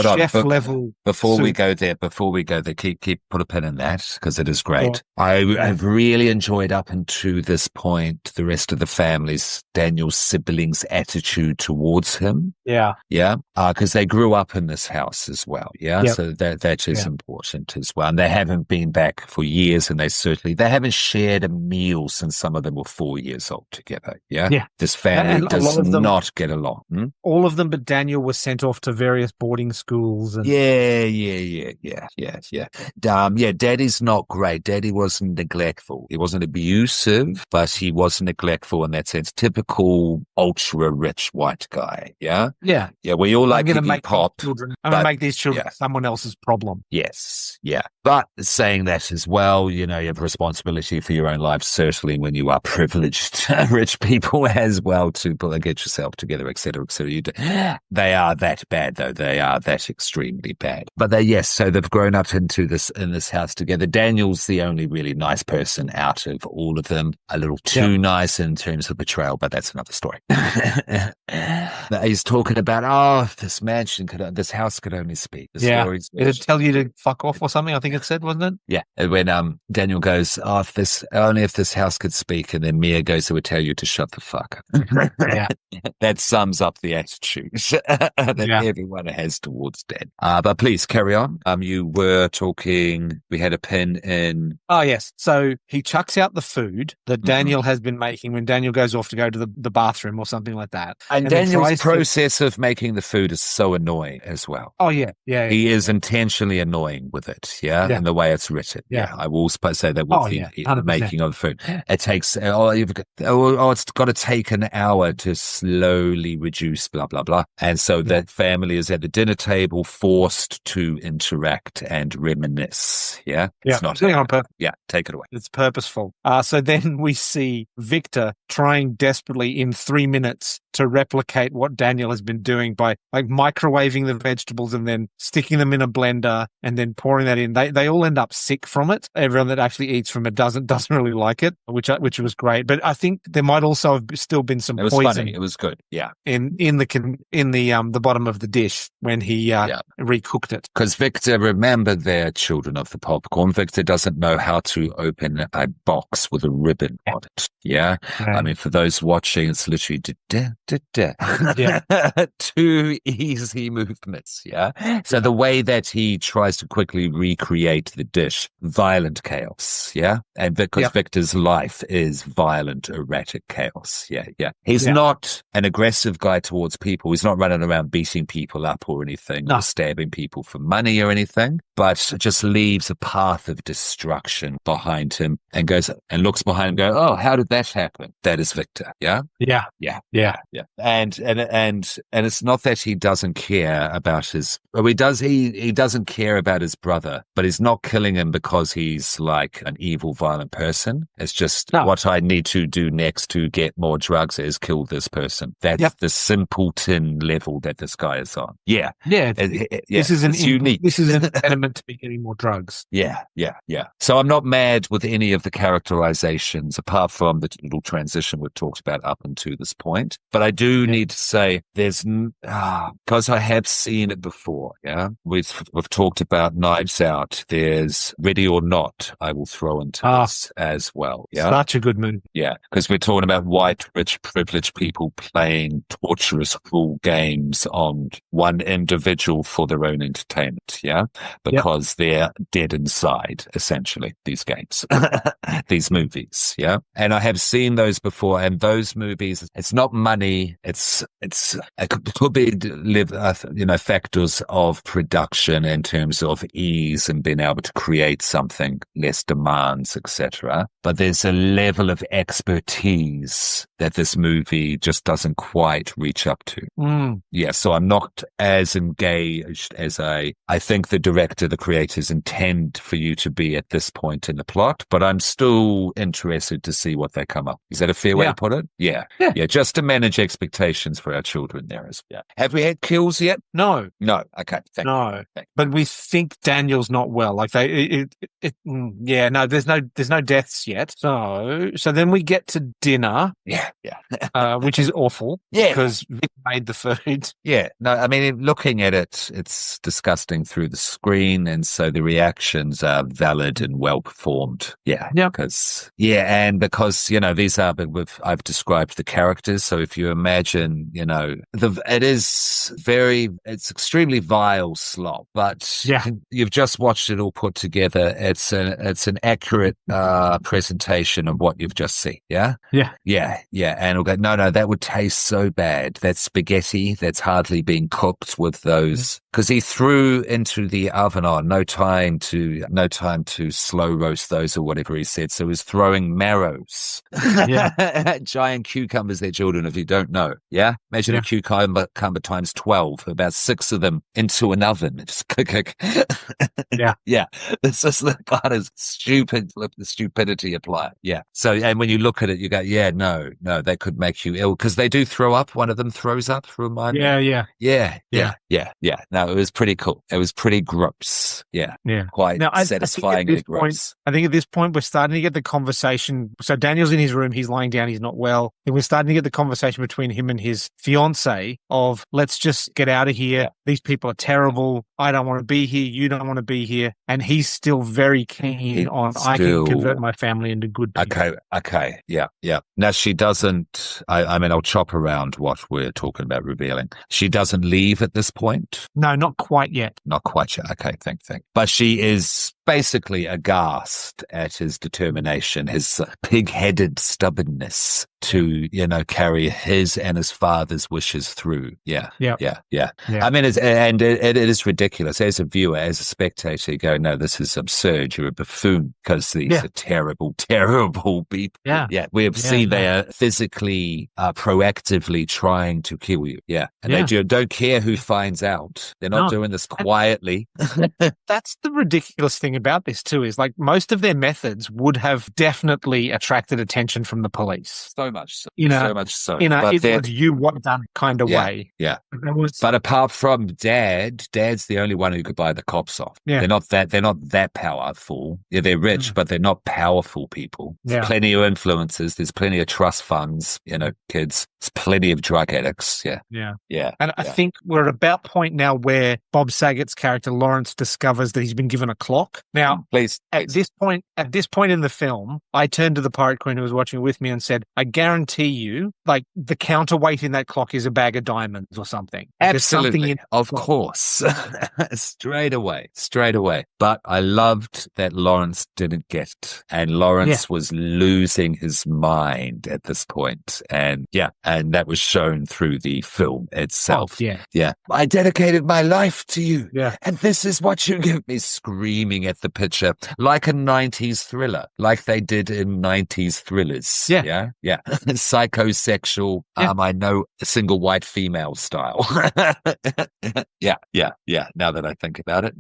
chef level. Before we go there, put a pin in that because it is great. I've really enjoyed up until this point the rest of the family's Daniel's siblings' attitude towards him. Yeah. Yeah. Because they grew up in this house as well. Yeah. Yep. So that is important as well. And they haven't been back for years, and they haven't shared a meal since some of them were 4 years old together. Yeah. Yeah. This family does not get along. All of them but Daniel were sent off to various boarding schools. And... Yeah. Daddy's not great. Daddy wasn't neglectful. He wasn't abusive, but he was neglectful in that sense. Typical ultra-rich white guy. Yeah? Yeah. Yeah, we all like Iggy Pop. I'm going to make these children someone else's problem. Yes. Yeah. But saying that as well, you have responsibility for your own life, certainly when you are privileged rich people as well, to get yourself together, et cetera, et cetera. They are that bad, though. They are that extremely bad. But so they've grown up in this house together. Daniel's the only really nice person out of all of them. A little too nice in terms of betrayal, but that's another story. He's talking about, this house could only speak. Did it tell you to fuck off or something? I think it said, wasn't it? Yeah. And when Daniel goes, if this house could speak, and then Mia goes, it would tell you to shut the fuck up. Yeah. That sums up the attitude that everyone has towards Dan. But please carry on. You were talking, we had a pin in... Oh, yes. So he chucks out the food that Daniel has been making when Daniel goes off to go to the bathroom or something like that. And Daniel's process of making the food is so annoying as well. Oh, yeah. Yeah. He is intentionally annoying with it, and the way it's written. Yeah. I will say that with the making of food. It takes, it's got to take an hour to slowly reduce, blah, blah, blah. And so that family is at the dinner table forced to interact and reminisce. Yeah. It's not on purpose. Yeah. Take it away. It's purposeful. So then we see Victor trying desperately in 3 minutes to replicate what Daniel has been doing by microwaving the vegetables and then sticking them in a blender and then pouring that in. They all end up sick from it. Everyone that actually eats from it doesn't really like it, which was great. But I think there might also have still been some poison. It was funny. It was good. Yeah. In the bottom of the dish when he recooked it. Because Victor, remember, they're children of the popcorn. Victor doesn't know how to open a box with a ribbon on it. Yeah. I mean, for those watching, it's literally two easy movements. Yeah. So the way that he tries to quickly recreate the dish, violent chaos. Yeah. And because Victor's life is violent, erratic chaos. Yeah. Yeah. He's not an aggressive guy towards people. He's not running around beating people up or anything, or stabbing people for money or anything, but just leaves a path of destruction behind him and goes and looks behind him and goes, oh, how did that happen? That is Victor. Yeah. Yeah. Yeah. Yeah. Yeah. And it's not that he doesn't care about he doesn't care about his brother, but he's not killing him because he's like an evil, violent person. It's just what I need to do next to get more drugs is kill this person. That's the simpleton level that this guy is on. Yeah. Yeah. This is unique. This is an element to be getting more drugs. Yeah. Yeah. Yeah. So I'm not mad with any of the characterizations apart from the little transition we've talked about up until this point. But I do need to say there's, because I have seen it before. Yeah. We've talked about Knives Out. There's Ready or Not. I will throw into this as well. Yeah. Such a good movie. Yeah. Because we're talking about white, rich, privileged people playing torturous, cruel games on one individual for their own entertainment. Yeah. Because they're dead inside, essentially, these games, these movies. Yeah. And I have seen those before, and those movies, it's not money. It could be, factors of production in terms of ease and being able to create something, less demands, etc. But there's a level of expertise that this movie just doesn't quite reach up to. Yeah. So I'm not as engaged as I think the director director, the creators intend for you to be at this point in the plot, but I'm still interested to see what they come up. Is that a fair way to put it? Yeah. Just to manage expectations for our children there as well. Have we had kills yet? No. Okay. Thank you. Thank but we think Daniel's not well. Like there's no deaths yet. So then we get to dinner. Which is awful. Because Vic made the food. No, I mean, looking at it, it's disgusting through the screen, and so the reactions are valid and well performed. Because these are, but I've described the characters. So if you imagine, it's extremely vile slop, but you've just watched it all put together. It's an accurate presentation of what you've just seen. And it'll go, no, that would taste so bad. That's spaghetti that's hardly been cooked with those, because he threw into the oven on no time to slow roast those or whatever he said. So he was throwing marrows, giant cucumbers, their children, if you don't know. Imagine a cucumber times 12, about 6 of them into an oven. Just it's just the kind of stupidity applied. So, and when you look at it, you go, no, that could make you ill, because they do throw up. One of them throws up, remind me. No, it was pretty cool. It was pretty gross. Quite satisfyingly gross. I think at this point we're starting to get the conversation. So Daniel's in his room, he's lying down, he's not well. And we're starting to get the conversation between him and his fiance of, let's just get out of here. These people are terrible. I don't want to be here. You don't want to be here. And he's still very keen on, I can convert my family into good people. Okay. Now she doesn't, I mean, I'll chop around what we're talking about revealing. She doesn't leave at this point? No, not quite yet. Not quite yet. Okay, thank. But she is basically aghast at his determination, his pig-headed stubbornness to, carry his and his father's wishes through. I mean, it is ridiculous. As a viewer, as a spectator, you go, no, this is absurd. You're a buffoon, because these are terrible, terrible people. We have seen they are physically, proactively trying to kill you. And they don't care who finds out. They're not doing this quietly. That's the ridiculous thing about this too, is like most of their methods would have definitely attracted attention from the police. So much so. So much so. It was you what done kind of way. But apart from Dad's the only one who could buy the cops off. They're not that powerful. They're rich, but they're not powerful people. There's plenty of influences. There's plenty of trust funds, kids. There's plenty of drug addicts. And I think we're at about point now where Bob Saget's character Lawrence discovers that he's been given a clock. Now, at this point in the film, I turned to the Pirate Queen who was watching with me and said, I guarantee you, like, the counterweight in that clock is a bag of diamonds or something. Absolutely. Of course. Straight away. But I loved that Lawrence didn't get it. And Lawrence was losing his mind at this point. And that was shown through the film itself. I dedicated my life to you. And this is what you give me, screaming at the picture like a 90s thriller, like they did in 90s thrillers. Psychosexual, I know, a single white female style. Now that I think about it.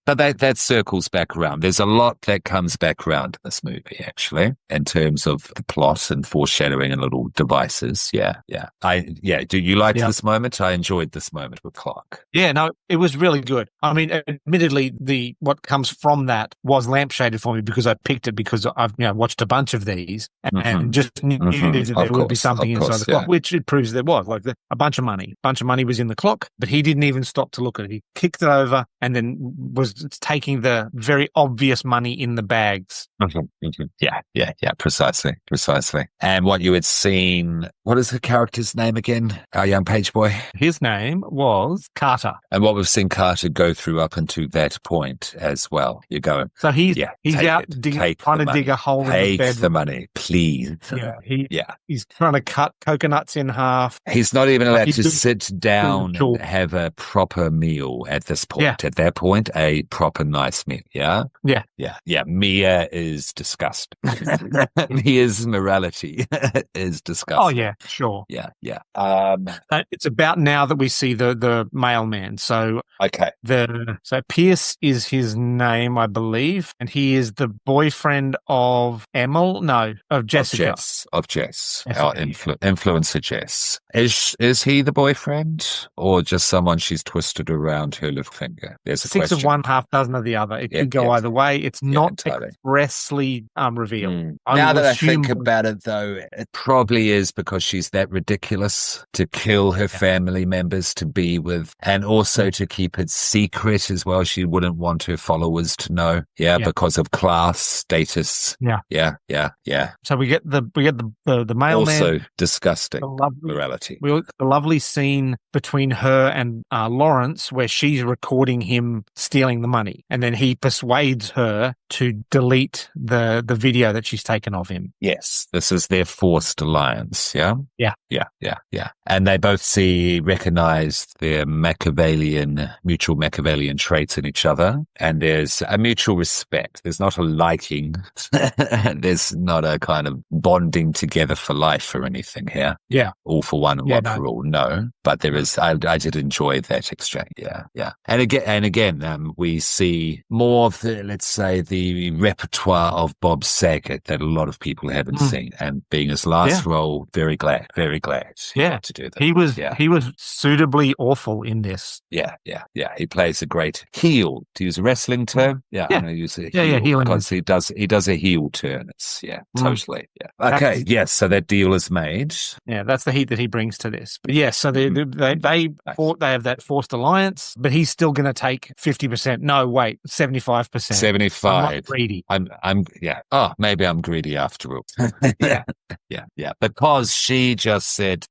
But that circles back around. There's a lot that comes back around in this movie, actually, in terms of the plot and foreshadowing and little devices. Do you like this moment? I enjoyed this moment with Clark. No, it was really good. I mean, admittedly, what comes from that was lampshaded for me because I picked it because I've watched a bunch of these and just knew that there would be something inside the clock, which it proves there was. Like a bunch of money was in the clock, but he didn't even stop to look at it. He kicked it over and then was taking the very obvious money in the bags. Precisely. And what you had seen, what is the character's name again? Our young page boy? His name was Carter. And what we've seen Carter go through up until that point as well. You're going. So he's out trying to dig a hole in the bed. Take the money, please. He's trying to cut coconuts in half. He's not even allowed to sit down and have a proper meal at this point. At that point, a proper nice meal. Mia is disgusting. Mia's morality is disgusting. sure. Yeah. It's about now that we see the mailman. So Okay. so Pierce is his name, I believe, and he is the boyfriend of of Jessica. Of Jess, our Jessica, influencer Jess. Is he the boyfriend or just someone she's twisted around her little finger? There's a Six question. of one, half dozen of the other. It could go either way. It's not entirely expressly revealed. Now that I think about it, though, it probably is because she's that ridiculous to kill her family members to be with, and also to keep it secret as well. She wouldn't want her followers to know. Yeah, because of class status. Yeah. So we get the mailman. Also disgusting morality. The lovely scene between her and Lawrence, where she's recording him stealing the money, and then he persuades her to delete the video that she's taken of him. Yes, this is their forced alliance. Yeah. And they both recognize their mutual Machiavellian traits in each other, and there's a mutual respect. There's not a liking. There's not a kind of bonding together for life or anything here. Yeah. All for one and one for all. No, but there is. I did enjoy that exchange. Yeah. And again, we see more of let's say, the repertoire of Bob Saget that a lot of people haven't seen, and being his last role, very glad to do that. He was suitably awful in this. Yeah. He plays a great heel, to use a wrestling term. I'm going to use a heel because he does a heel turn. It's totally. Yeah. Okay. Yes. So that deal is made. Yeah, that's the heat that he brings to this. But yes, so they have that forced alliance, but he's still going to take 50%. No, wait, 75%. 75. I'm not greedy. Oh, maybe I'm greedy after all. Yeah. Because she just said,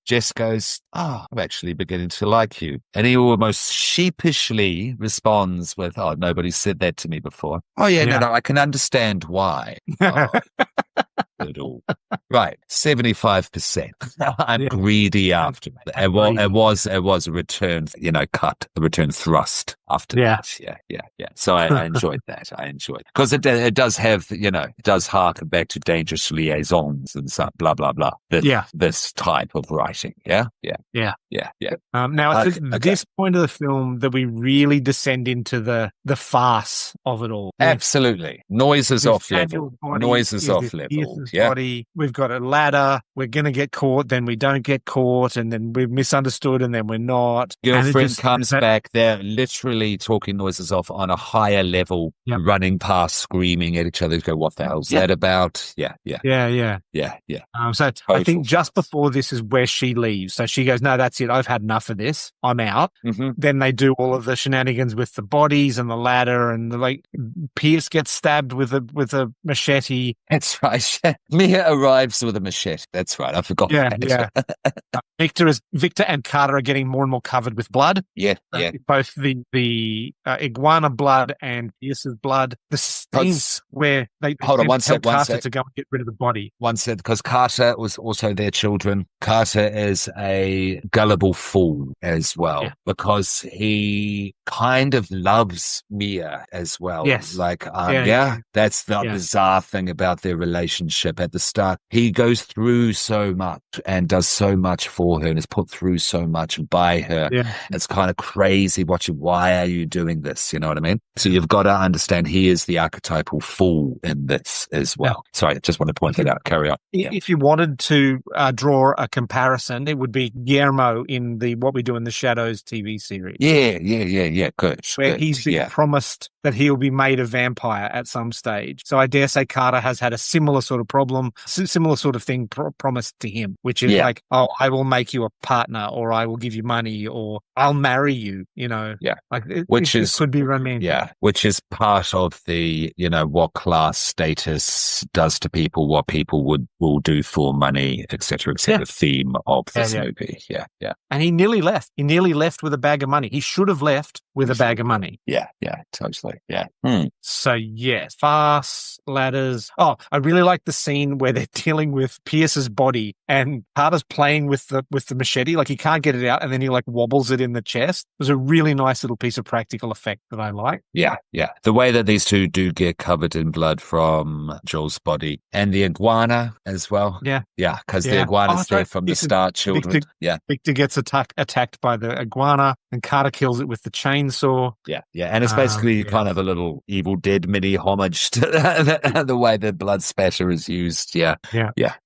Jess goes, oh, I'm actually beginning to like you. And he almost sheepishly responds with, oh, nobody said that to me before. Oh, no, I can understand why. Oh. At all. Right, 75%. I'm greedy after that. It was a return, cut, a return thrust after that. Yeah. So I enjoyed that. Because it does have, it does harken back to dangerous liaisons and some blah blah blah. This type of writing. Yeah. Now at this point of the film that we really descend into the farce of it all. Absolutely, noises off level. Yeah. Body. We've got a ladder. We're going to get caught. Then we don't get caught. And then we're misunderstood. And then we're not. Girlfriend comes back. They're literally talking noises off on a higher level, running past, screaming at each other. Go, what the hell's that about? Yeah. So I think just before this is where she leaves. So she goes, no, that's it. I've had enough of this. I'm out. Then they do all of the shenanigans with the bodies and the ladder, and Pierce gets stabbed with a machete. That's right. Mia arrives with a machete. That's right. I forgot that. Victor and Carter are getting more and more covered with blood. Yeah. Both the iguana blood and Pierce's blood. The scenes where they hold on one sec. Carter to go and get rid of the body. One sec, because Carter was also their children. Carter is a gullible fool as well, because he kind of loves Mia as well. Yes. That's the bizarre thing about their relationship at the start. He goes through so much and does so much for her and is put through so much by her. Yeah. It's kind of crazy watching, why are you doing this? You know what I mean? So you've got to understand he is the archetypal fool in this as well. Sorry, I just want to point that out. Carry on. If you wanted to draw a comparison, it would be Guillermo in the What We Do in the Shadows TV series. Yeah. Good. Where he's been promised that he'll be made a vampire at some stage. So I dare say Carter has had a similar sort of problem, similar sort of thing promised to him, which is like, oh, I will make you a partner, or I will give you money, or I'll marry you, Yeah. Like which could be romantic. Yeah. Which is part of the, what class status does to people, what people will do for money, etc. The theme of this movie. Yeah. And he nearly left. He nearly left with a bag of money. He should have left with a bag of money. Yeah, totally. Yeah. So, yes, fast ladders. Oh, I really like the scene where they're dealing with Pierce's body and Carter's playing with the machete. Like, he can't get it out, and then he like wobbles it in the chest. It was a really nice little piece of practical effect that I like. Yeah. The way that these two do get covered in blood from Joel's body, and the iguana as well. Yeah, because the iguana's there from the start. Children. Victor gets attacked by the iguana, and Carter kills it with the chainsaw. Yeah, and it's basically kind of a little Evil Dead mini homage to the way the blood spatter is used. Yeah,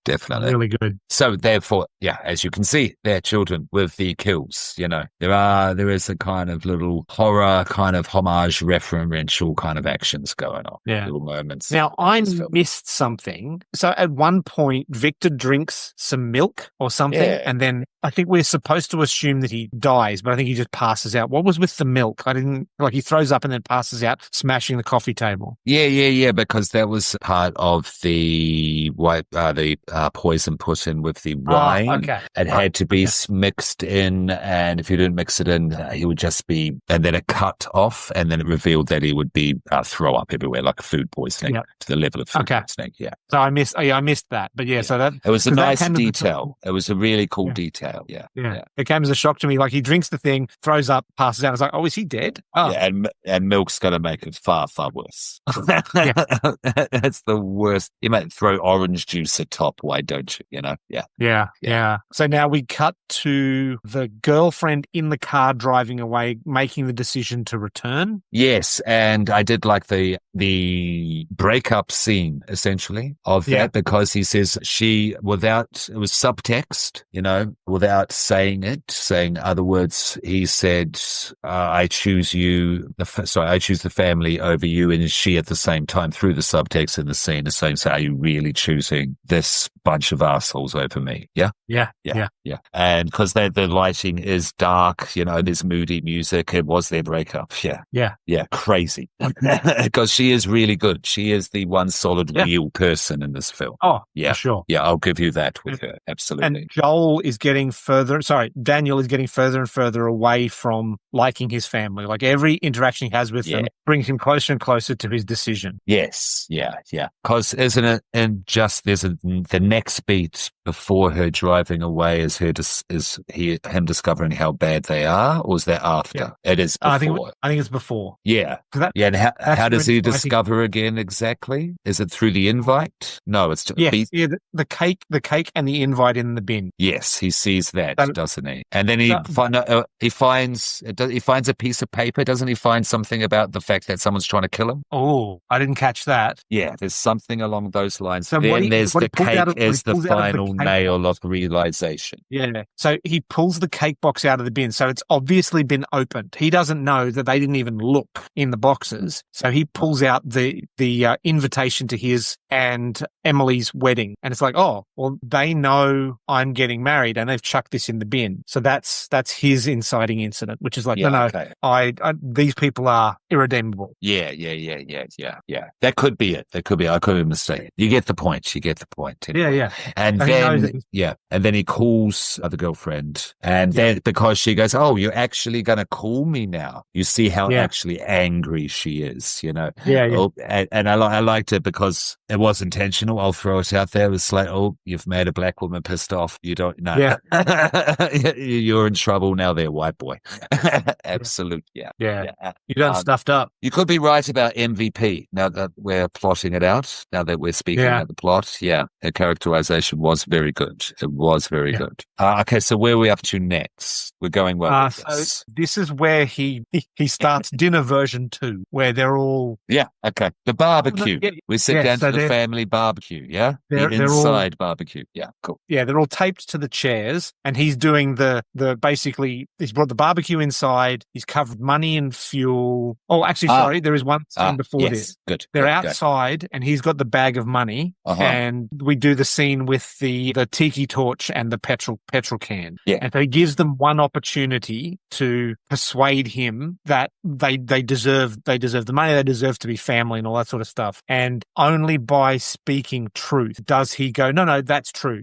definitely. Really good. So therefore, as you can see, they're children with the kills. There is a kind of little horror, kind of homage, referential kind of actions going on. Yeah. Little moments. Now, I missed something. So at one point, Victor drinks some milk or something, and then I think we're supposed to assume that he dies, but I think he just passes out. What was with the milk? I didn't, like, he throws up and then passes out, smashing the coffee table. Yeah, because that was part of the poison put in with the wine. Okay. It had to be mixed in, and if you didn't mix it in, he would just be, and then it cut off, and then it revealed that he would be throw up everywhere, like food poisoning to the level of food poisoning. Yeah. So I missed that, but so that it was a nice detail. It was a really cool detail. Yeah. It came as a shock to me. Like, he drinks the thing, throws up, passes out. I was like, oh, is he dead? Oh. Yeah, and milk's going to make it far, far worse. That's the worst. You might throw orange juice atop. Why don't you? Yeah. So now we cut to the girlfriend in the car driving away, making the decision to return. Yes, and I did like the breakup scene, essentially, of that, because he says it was subtext, without saying other words. He said, I choose the family over you and she at the same time, through the subtext in the scene is saying, so are you really choosing this bunch of assholes over me? Yeah. And because the lighting is dark, there's moody music. It was their breakup. Yeah. Crazy. Because she is really good. She is the one solid real person in this film. Oh, yeah, for sure. Yeah, I'll give you that with her. Absolutely. And Daniel is getting further and further away from liking his family. Like, every interaction he has with them brings him closer and closer to his decision. Yes. Yeah. Because isn't it, and just the next beat before her driving away is him discovering how bad they are, or is that after? Yeah. It is before. I think it's before. Yeah. And how does he discover again exactly? Is it through the invite? No, it's the cake and the invite in the bin. Yes, he sees that, doesn't he? And then he finds a piece of paper. Doesn't he find something about the fact that someone's trying to kill him? Oh, I didn't catch that. Yeah, there's something along those lines. So then there's the cake as the final nail of realization. Yeah. So he pulls the cake box out of the bin. So it's obviously been opened. He doesn't know that they didn't even look in the boxes. So he pulls out the invitation to his and Emily's wedding. And it's like, oh, well, they know I'm getting married and they've chucked this in the bin. So that's his inciting incident, which is like, I these people are irredeemable. Yeah. That could be it. I could be mistaken. You get the point. Anyway. Yeah. And then he calls the girlfriend, and then because she goes, oh, you're actually going to call me now. You see how actually angry she is, Yeah. Oh, and I liked it because it was intentional. I'll throw it out there. It was like, oh, you've made a black woman pissed off. You don't know. Yeah. You're in trouble now there, white boy. Absolute. Yeah. You done stuffed up. You could be right about MVP now that we're plotting it out, now that we're speaking about the plot. Yeah. Her characterization was very good. It was very good. Okay, so where are we up to next? We're going well with this. So this is where he starts dinner version 2, where they're all... Yeah, okay. The barbecue. We sit down to the family barbecue, yeah? The inside barbecue. Yeah, cool. Yeah, they're all taped to the chairs, and he's doing the basically, he's brought the barbecue inside, he's covered money and fuel. Oh, actually, sorry, there is one scene before this. Good. They're outside, and he's got the bag of money, and we do the scene with the tiki torch and the petrol can. Yeah. And so he gives them one opportunity to persuade him that they deserve the money, they deserve to be family and all that sort of stuff. And only by speaking speaking truth? Does he go, no, that's true.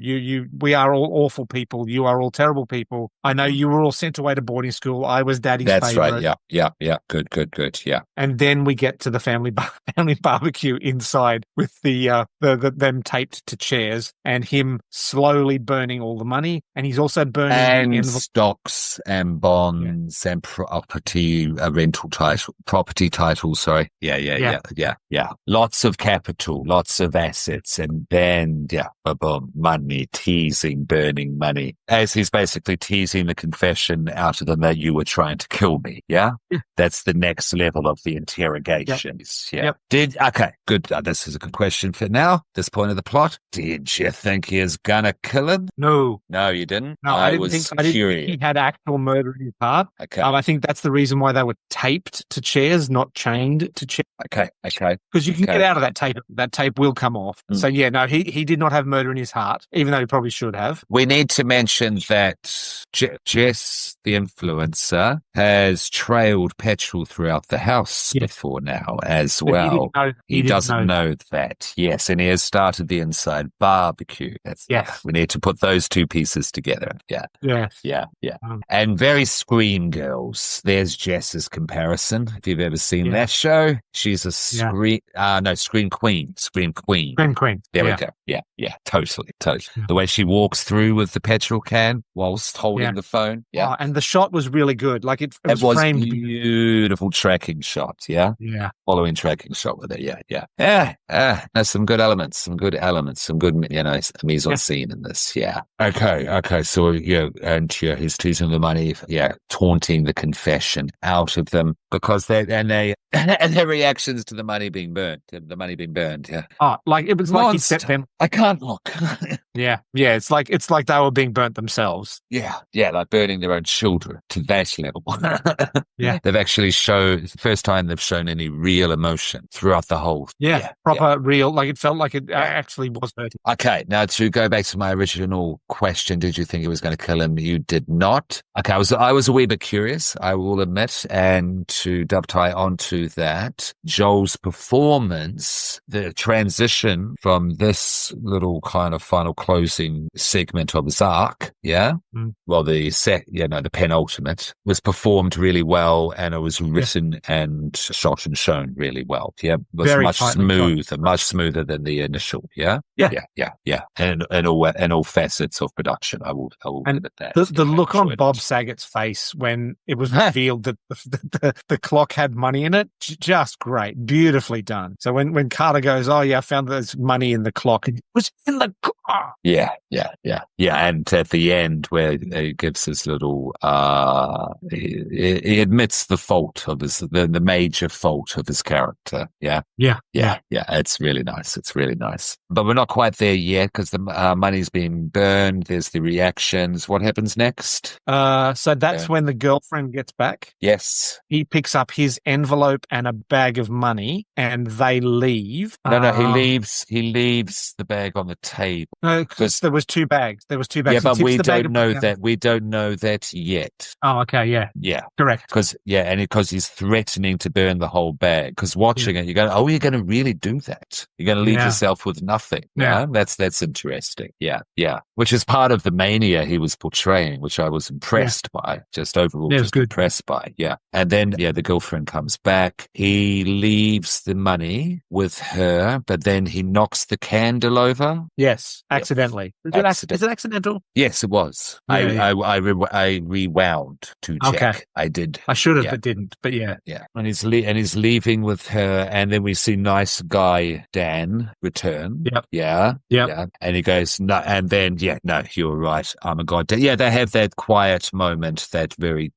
We are all awful people. You are all terrible people. I know you were all sent away to boarding school. I was daddy's That's favorite. right. Yeah. Good. Yeah. And then we get to the family barbecue inside with them taped to chairs and him slowly burning all the money. And he's also burning the envelope. Stocks and bonds and property property titles. Sorry. Yeah. Lots of capital, lots of assets, and then boom, money, teasing, burning money, as he's basically teasing the confession out of them that you were trying to kill me. Yeah. That's the next level of the interrogations. Yep. Okay, good. This is a good question for now. This point of the plot. Did you think he was gonna kill him? No, you didn't. No, I didn't think he had actual murder in his heart. Okay. I think that's the reason why they were taped to chairs, not chained to chairs. Okay. Because you can get out of that tape. That tape will come off. So he did not have murder in his heart, even though he probably should have. We need to mention that Jess, the influencer, has trailed petrol throughout the house before now as well. He doesn't know that. Yes, and he has started the inside barbecue. We need to put those two pieces together. Yeah. And very Scream Girls. There's Jess's comparison. If you've ever seen that show, she's a Scream Queen. Scream Queen. There we go. Yeah, totally. The way she walks through with the petrol can whilst holding the phone. Yeah. And the shot was really good. Like it was framed. Beautiful tracking shot. Yeah. Following tracking shot with it. Yeah. There's some good elements, some good mise en scene in this. Yeah. Okay. So, he's teasing the money. Yeah. Taunting the confession out of them because and their reactions to the money being burnt. Yeah. Oh, like it was like he set them. I can't look. Yeah. It's like they were being burnt themselves. Yeah, like burning their own children to that level. Yeah. They've actually the first time they've shown any real emotion throughout the whole. Proper real, like it felt like it actually was hurting. Okay, now to go back to my original question, did you think he was going to kill him? You did not. Okay, I was a wee bit curious, I will admit, and to dovetail onto that, Joel's performance, the transition from this little kind of final closing segment of his arc, well, the penultimate was performed really well, and it was written and shot and shown really well. Yeah, it was very much smoother than the initial. Yeah, and all facets of production. I will admit that. The look on Bob Saget's face when it was revealed that the clock had money in it, just great, beautifully done. So when Carter goes, I found there's money in the clock, and it was in the car. Yeah. And at the end, where he gives his little, he admits the fault of the major fault of his character. Yeah. It's really nice. But we're not quite there yet because the money's being burned. There's the reactions. What happens next? So that's when the girlfriend gets back. Yes. He picks up his envelope and a bag of money, and they leave. No, he leaves the bag on the table. No, because there was two bags. Yeah, but we don't know that. We don't know that yet. Oh, okay, yeah. Correct. Because he's threatening to burn the whole bag. Because watching it, you go, you're going to really do that? You're going to leave yourself with nothing? Yeah, that's interesting. Yeah. Which is part of the mania he was portraying, which I was impressed by. Just overall, impressed by. Yeah, and then the girlfriend comes back. He leaves the money with her, but then he knocks the candle over. Yes, accidentally. Is it accidental? Yes, it was. Yeah, I rewound to check. Okay. I did. I should have, but didn't. But yeah. And he's leaving with her, and then we see nice guy Dan return. Yep. Yeah. And he goes, no, and then no, you're right. I'm a god. Yeah, they have that quiet moment, that very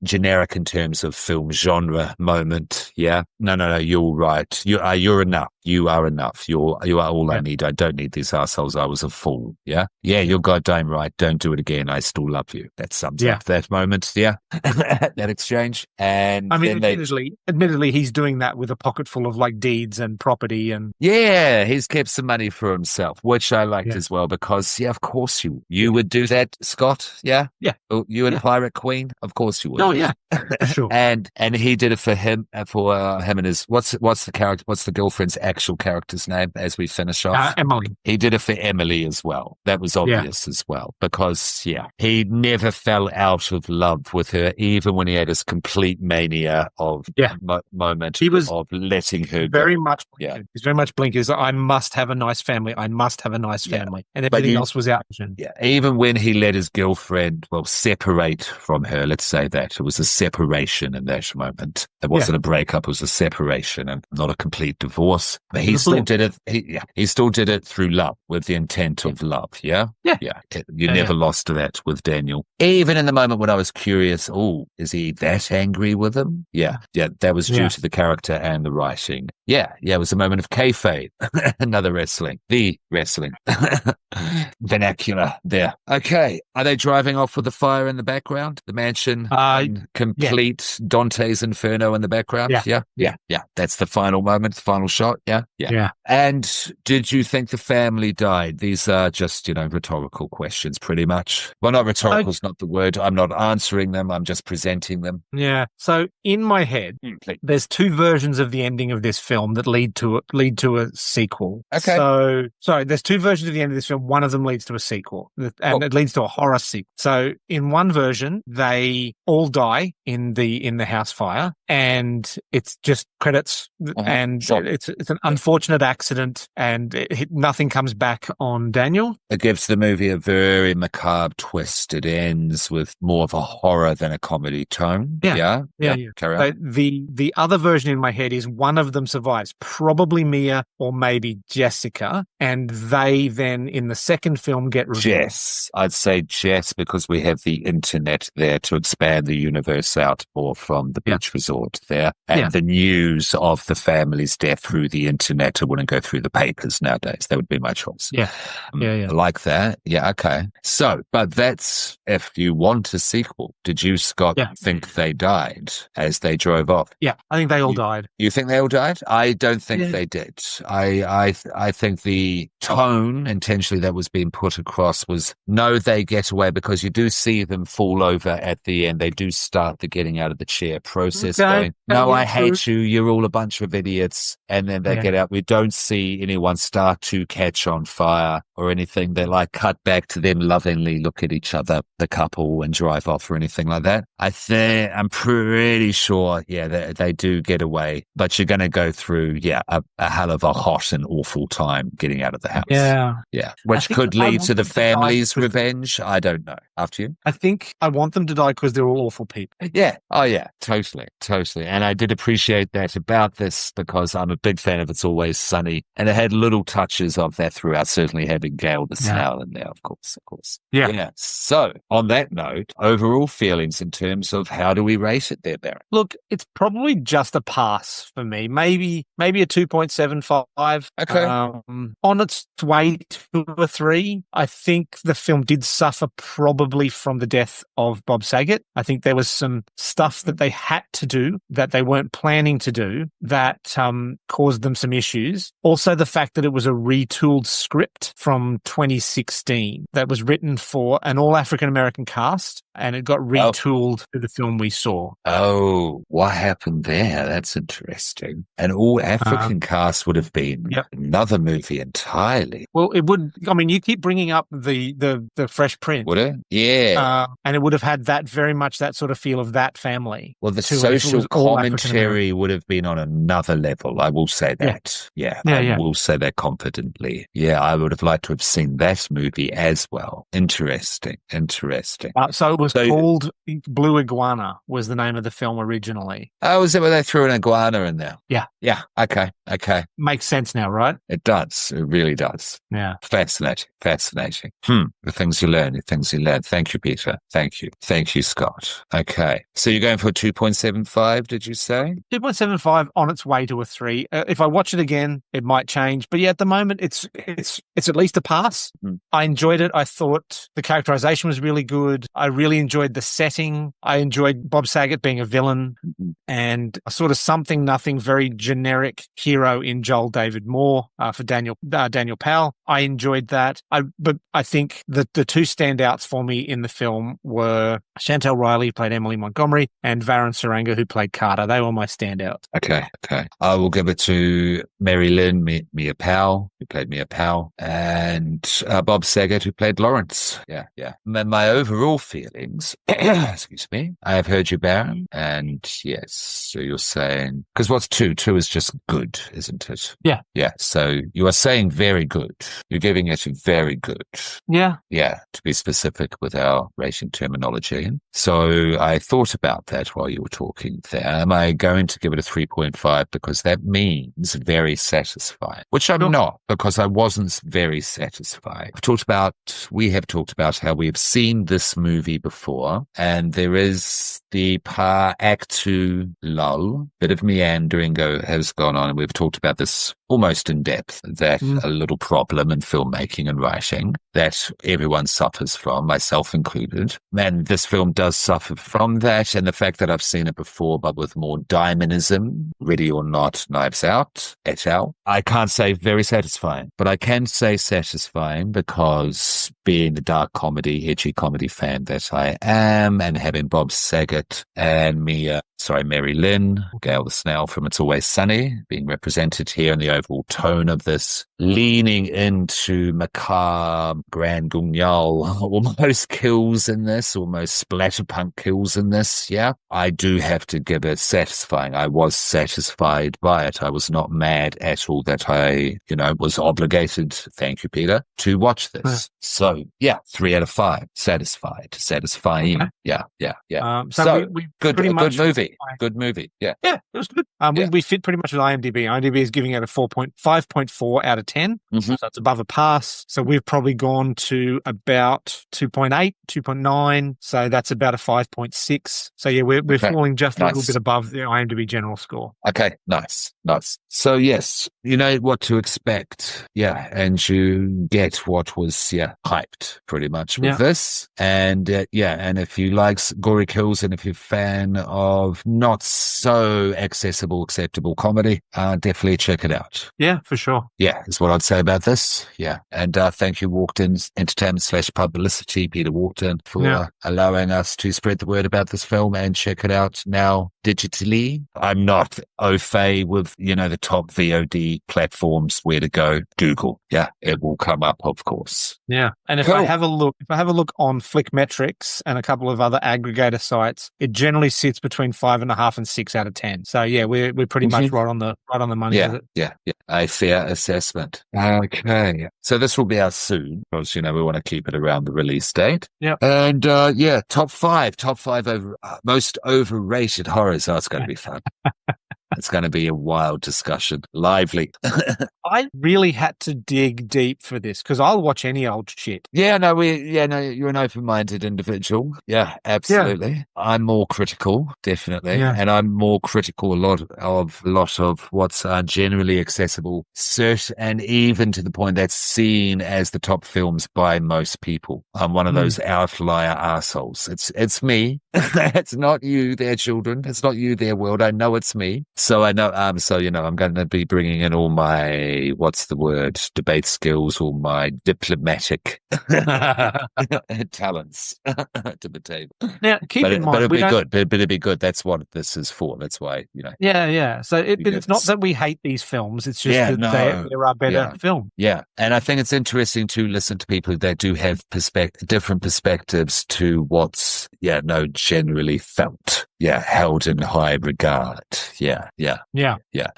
generic in terms of film genre moment. Yeah. No, you're right. You're enough. You are enough. You are all I need. I don't need these assholes. I was a fool. Yeah. You're goddamn right. Don't do it again. I still love you. That sums up that moment. Yeah. That exchange. And I mean, admittedly, he's doing that with a pocket full of like deeds and property and. Yeah. He's kept some money for himself, which I liked as well, because of course you would do that, Scott. Yeah. Yeah. You and Pirate Queen. Of course you would. Oh yeah. Sure. And he did it for him, for him and his what's the girlfriend's actual character's name as we finish off? Emily. He did it for Emily as well. That was obvious as well, because he never fell out of love with her, even when he had his complete mania of moment of letting her very go. much. Yeah, he's very much blinkered. I must have a nice family. I must have a nice family, and everything else was out. Yeah, even when he let his girlfriend separate from her, let's say that it was a separation in that moment. It wasn't a breakup; it was a separation, and not a complete divorce. But he still did it. He still did it through love, with the intent of love. Yeah. You never lost to that with Daniel. Even in the moment when I was curious, is he that angry with him? Yeah, that was due to the character and the writing. Yeah, it was a moment of kayfabe. Another wrestling. The wrestling. Vernacular there. Okay, are they driving off with the fire in the background? The mansion, complete Dante's Inferno in the background? Yeah. That's the final moment, the final shot. Yeah. And did you think the family died? These are just, rhetorical questions, pretty much. Well, not rhetorical is not the word. I'm not answering them. I'm just presenting them. Yeah. So in my head, there's two versions of the ending of this film that lead to a sequel. Okay. So, sorry, there's two versions of the end of this film. One of them leads to a sequel, and it leads to a horror sequel. So in one version, they all die in the house fire, and it's just credits, and it's an unfortunate accident, and nothing comes back on Daniel. It gives the movie a very macabre twist. It ends with more of a horror than a comedy tone. Yeah. Carry on. The other version in my head is one of them survives, probably Mia or maybe Jessica, and they then in the second film get revealed. Jess. I'd say Jess, because we have the internet there to expand the universe out more from the beach resort there. And the news of the family's death through the internet, it wouldn't go through the papers nowadays. That would be my choice. I like that. Yeah, okay. So, but that's if you want a sequel. Did you, Scott, think they died as they drove off? Yeah, I think they all died. You think they all died? I don't think they did. I think the tone intentionally that was being put across was, no, they get away, because you do see them fall over at the end. They do start the getting out of the chair process going, no, I hate you. You're all a bunch of idiots. And then they get out. We don't see anyone start to catch on fire or anything. They cut back to them lovingly look at each other, the couple, and drive off or anything like that. I'm pretty sure, they do get away, but you're going to go through, a hell of a hot and awful time getting out of the house. Yeah. Which could lead to the family's revenge. I don't know. After you? I think I want them to die because they're all awful people. Yeah. Oh, yeah. Totally. And I did appreciate that about this, because I'm a big fan of It's Always Sunny, and it had little touches of that throughout, certainly having Gail the Snail in there, of course. Yeah. So, on that note, overall feelings in terms of how do we rate it there, Barry? Look, it's probably just a pass for me. Maybe a 2.75. Okay. On its way to a 3, I think the film did suffer probably from the death of Bob Saget. I think there was some stuff that they had to do that they weren't planning to do that caused them some issues. Also, the fact that it was a retooled script from 2016 that was written for an all-African-American cast, and it got retooled to the film we saw. Oh, what happened there? That's interesting. An all-African cast would have been another movie entirely. Well, it would. I mean, you keep bringing up the Fresh Prince. Would it? Yeah. And it would have had that very much that sort of feel of that family. Well, the social commentary would have been on another level. I will say that. I will say that confidently. Yeah, I would have liked to have seen that movie as well. Interesting. So it was called Blue Iguana was the name of the film originally. Oh, was it where they threw an iguana in there? Yeah. Okay. Makes sense now, right? It does. It really does. Yeah. Fascinating. The things you learn. Thank you, Peter. Thank you, Scott. Okay. So you're going for a 2.75, did you say? 2.75 on its way to a 3. If I watch it again, it might change. But yeah, at the moment, it's at least least a pass. I enjoyed it. I thought the characterization was really good. I really enjoyed the setting. I enjoyed Bob Saget being a villain and a sort of something, nothing, very generic hero in Joel David Moore for Daniel Powell. I enjoyed that. But I think that the two standouts for me in the film were Chantel Riley, who played Emily Montgomery, and Varun Saranga, who played Carter. They were my standouts. Okay. I will give it to Mary Lynn, Mia Powell, who played Mia Powell, and Bob Saget, who played Lawrence. Yeah. My overall feelings, excuse me, I have heard you, Baron, and yes, so you're saying, because what's two? Two is just good, isn't it? Yeah. Yeah, so you are saying very good. You're giving it a very good. Yeah. Yeah, to be specific with our rating terminology. So I thought about that while you were talking there. Am I going to give it a 3.5 because that means very satisfying, which I'm not, because I wasn't very satisfied. We have talked about how we've seen this movie before, and there is the Act 2 lull, bit of meandering has gone on, and we've talked about this almost in depth, that a little problem in filmmaking and writing that everyone suffers from, myself included. And this film does suffer from that, and the fact that I've seen it before, but with more dynamism, Ready or Not, Knives Out, et al. I can't say very satisfying, but I can say satisfying because being the dark comedy, edgy comedy fan that I am, and having Bob Saget and Mary Lynn, Gail the Snail from It's Always Sunny, being represented here in the overall tone of this, leaning into macabre, grand guignol, almost kills in this, almost splatterpunk kills in this, yeah. I do have to give it satisfying. I was satisfied by it. I was not mad at all that I, was obligated, thank you, Peter, to watch this. So, yeah, 3 out of 5. Satisfying. Okay. Yeah. So we good movie. Good movie. Yeah. Yeah, it was good. We fit pretty much with IMDb. IMDb is giving it a 5.4 out of 10. So it's above a pass. So we've probably gone to about 2.8, 2.9. So that's about a 5.6. So yeah, we're falling just a little bit above the IMDb general score. Okay. Nice. So yes, you know what to expect. Yeah. And you get what was, hyped pretty much with this. And and if you like gory kills and if you're a fan of not so acceptable comedy, definitely check it out. Yeah, for sure. Yeah, is what I'd say about this. Yeah. And thank you, Walkden Entertainment /Publicity, Peter Walkden, for allowing us to spread the word about this film and check it out now digitally. I'm not au fait with, the top VOD platforms where to go. Google. Yeah, it will come up, of course. Yeah. And if I have a look on Flickmetrics and a couple of other aggregator sites, it generally sits between 5.5 and 6 out of 10. So yeah, we're pretty much right on the money with it. Yeah. A fair assessment. Okay. So this will be out soon because, we want to keep it around the release date. Yeah. And top five most overrated horrors. Oh, it's going to be fun. It's going to be a wild discussion. Lively. I really had to dig deep for this because I'll watch any old shit. You're an open-minded individual. Yeah, absolutely. Yeah. I'm more critical, definitely. Yeah. And I'm more critical a lot of what's generally accessible, and even to the point that's seen as the top films by most people. I'm one of those outlier assholes. It's me. It's not you, their children. It's not you, their world. I know it's me. So I know, I'm going to be bringing in all my, debate skills, all my diplomatic talents to the table. Now, keep in mind, but it'd be good. That's what this is for. That's why, Yeah. So it's not that we hate these films. It's just that there are better films. Yeah. And I think it's interesting to listen to people that do have different perspectives to what's, generally felt. Yeah. Held in high regard. Yeah.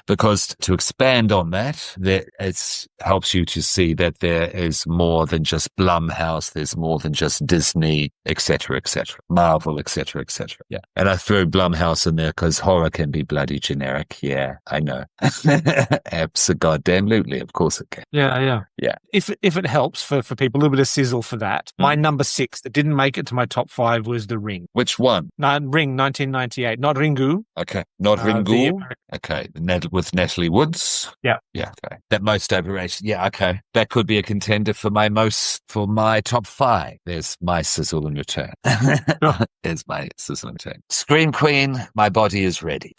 Because to expand on that, it helps you to see that there is more than just Blumhouse. There's more than just Disney, etc., Marvel, etc. Yeah. And I throw Blumhouse in there because horror can be bloody generic. Yeah, I know. Absolutely. Of course it can. Yeah. If it helps for people, a little bit of sizzle for that. My number 6 that didn't make it to my top 5 was The Ring. Which one? Ring, 1999. 1998. Not Ringu. Okay. Not Ringu. American. Okay. With Natalie Woods. Yeah. Yeah. Okay. That most overrated. Yeah. Okay. That could be a contender for my top 5. There's my sizzle and return. There's my sizzle and return. Scream Queen. My body is ready.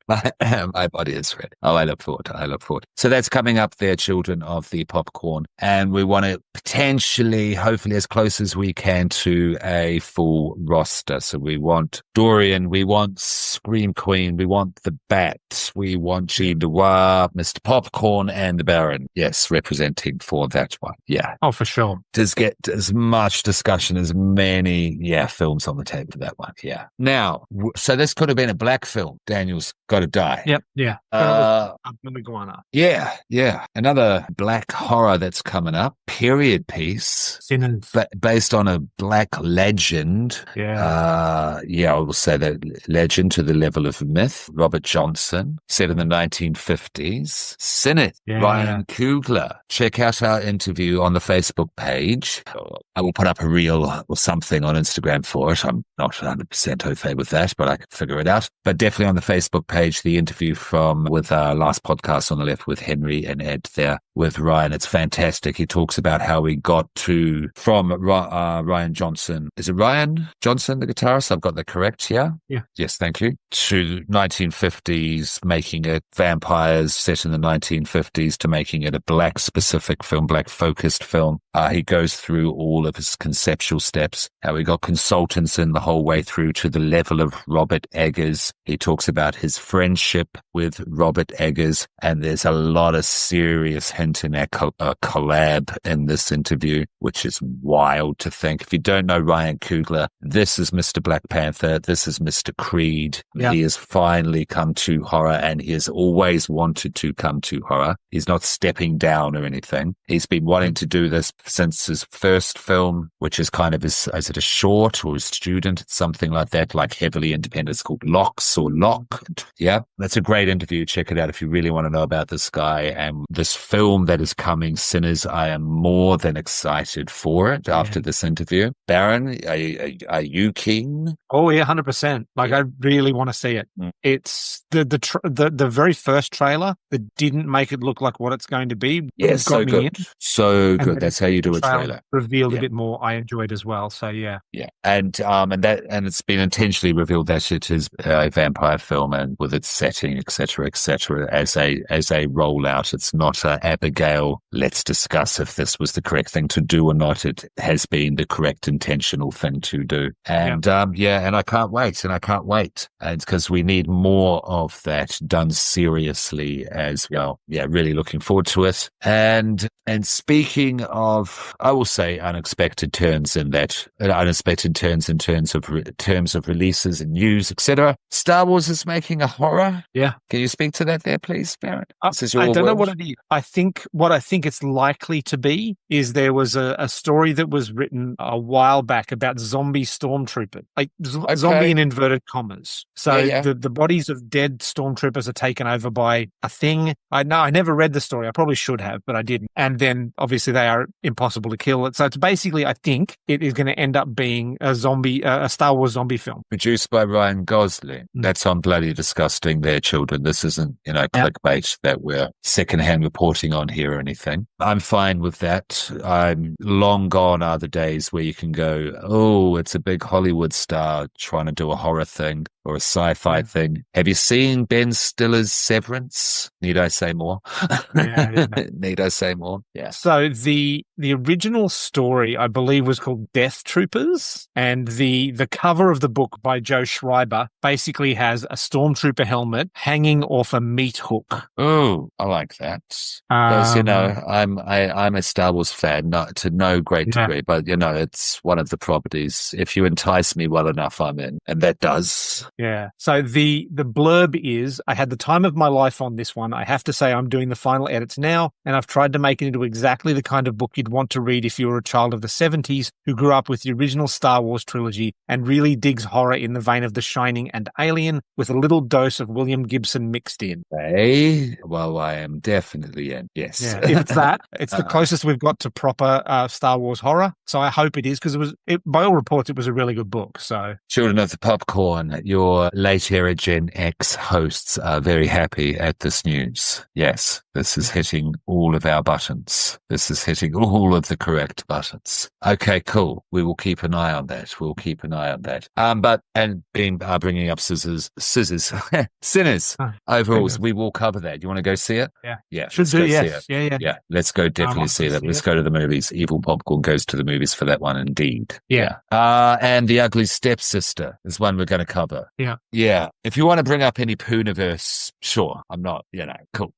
My body is ready. Oh, I look forward. So that's coming up there, children of the popcorn. And we want to potentially, hopefully as close as we can to a full roster. So we want Dorian, we want Scream Queen, we want the Bat, we want G. Noir, Mr. Popcorn, and the Baron. Yes, representing for that one. Yeah. Oh, for sure. Does get as much discussion as many, films on the table for that one. Yeah. Now, so this could have been a black film. Daniel's got to die. Yep. Yeah. Iguana. Yeah. Another black horror that's coming up. Period piece. Sinners. Based on a black legend. Yeah. I will say that legend to the level of myth. Robert Johnson, set in the 1950s. Sinners. Yeah. Ryan Coogler. Check out our interview on the Facebook page. I will put up a reel or something on Instagram for it. I'm not 100% au fait with that, but I can figure it out. But definitely on the Facebook page, the interview with our last podcast on the left with Henry and Ed there with Ryan. It's fantastic. He talks about how we got from Ryan Johnson. Is it Ryan Johnson, the guitarist? I've got that correct here? Yeah. Yes, thank you. To 1950s, making it vampires set in the 1950s to making it a black specific film, black focused film. He goes through all of his conceptual steps, how he got consultants in the whole way through to the level of Robert Eggers. He talks about his friendship with Robert Eggers, and there's a lot of serious hint in that collab in this interview, which is wild to think. If you don't know Ryan Coogler, this is Mr. Black Panther, this is Mr. Creed. Yeah. He has finally come to horror, and he has always wanted to come to horror. He's not stepping down or anything. He's been wanting to do this since his first film, which is kind of is it a short or a student? It's something like that, like heavily independent. It's called Locks or Lock. Yeah, that's a great interview. Check it out if you really want to know about this guy and this film that is coming, Sinners. I am more than excited for it after this interview. Baron, are you keen? Oh yeah, 100%. Like I really want to see it. It's the very first trailer that didn't make it look like what it's going to be. Yeah, so good. So good. That's how you do a trailer. Revealed a bit more. I enjoyed as well. So yeah. Yeah. And it's been intentionally revealed that it is a vampire film and with its setting, et cetera, as a rollout. It's not Abigail, let's discuss if this was the correct thing to do or not. It has been the correct intentional thing to do. And and I can't wait. And because we need more of that done seriously as well. Yeah, really looking forward to it. And speaking of, I will say unexpected turns in terms of releases and news, etc. Star Wars is making a horror. Yeah. Can you speak to that there, please, Barrett? I don't know what it is. I think it's likely to be is there was a story that was written a while back about zombie stormtroopers, like zombie in inverted commas. So the bodies of dead stormtroopers are taken over by a thing. I never read the story. I probably should have, but I didn't. And then obviously they are impossible to kill. So it's basically, I think it is going to end up being a Star Wars zombie film. Produced by Ryan Gosling. That's on bloody disgusting there, children. This isn't, clickbait that we're secondhand reporting on here or anything. I'm fine with that. I'm long gone are the days where you can go, oh, it's a big Hollywood star trying to do a horror thing or a sci-fi thing. Have you seen Ben Stiller's Severance? Need I say more? Need I say more? Yeah. So the original story, I believe, was called Death Troopers, and the cover of the book by Joe Schreiber basically has a stormtrooper helmet hanging off a meat hook. Oh, I like that. Because, I'm a Star Wars fan, not to no great degree, but it's one of the properties. If you entice me well enough, I'm in, and that does. Yeah. So the blurb is, I had the time of my life on this one. I have to say I'm doing the final edits now, and I've tried to make it into exactly the kind of book you'd want to read if you were a child of the 70s who grew up with the original Star Wars trilogy and really digs horror in the vein of The Shining and Alien with a little dose of William Gibson mixed in. Hey, well, I am definitely in. Yes. Yeah, if it's that, it's the closest we've got to proper Star Wars horror. So I hope it is, because by all reports, it was a really good book. So, Children of the Popcorn, your late era Gen X hosts are very happy at this news. Yes, this is hitting all of our buttons. This is hitting all of the correct buttons. Okay, cool. We will keep an eye on that. Bringing up sinners, overalls. We will cover that. You want to go see it? Yeah. Should do. Yes. Yeah. Let's go. Definitely see that. Let's go to the movies. Evil Popcorn goes to the movies for that one, indeed. Yeah. And The Ugly Stepsister is one we're going to cover. Yeah. If you want to bring up any Pooniverse, sure. I'm not. Cool.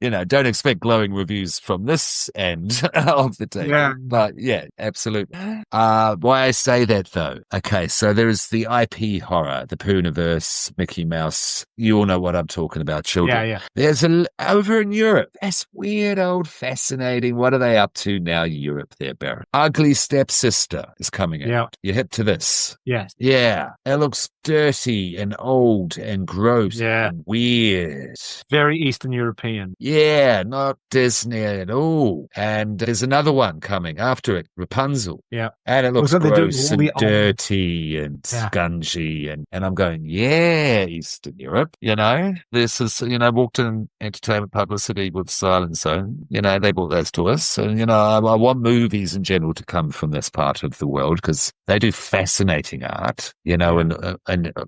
Don't expect glowing reviews from this end of the table. Yeah. But yeah, absolutely. Why I say that though? Okay, so there's the IP horror, the Pooniverse, Mickey Mouse. You all know what I'm talking about, children. Yeah. There's over in Europe. That's weird, old, fascinating. What are they up to now, Europe there, Baron? Ugly Stepsister is coming out. Yeah. You're hip to this? Yes. Yeah. It looks dirty and old and gross. Yeah. And weird. Very Eastern European. Yeah, not Disney at all. And there's another one coming after it, Rapunzel. Yeah. And it looks gross and dirty and scungy. And I'm going, yeah, Eastern Europe, This is, Walkden Entertainment publicity with Silent Zone. They brought those to us. And, I want movies in general to come from this part of the world because they do fascinating art, in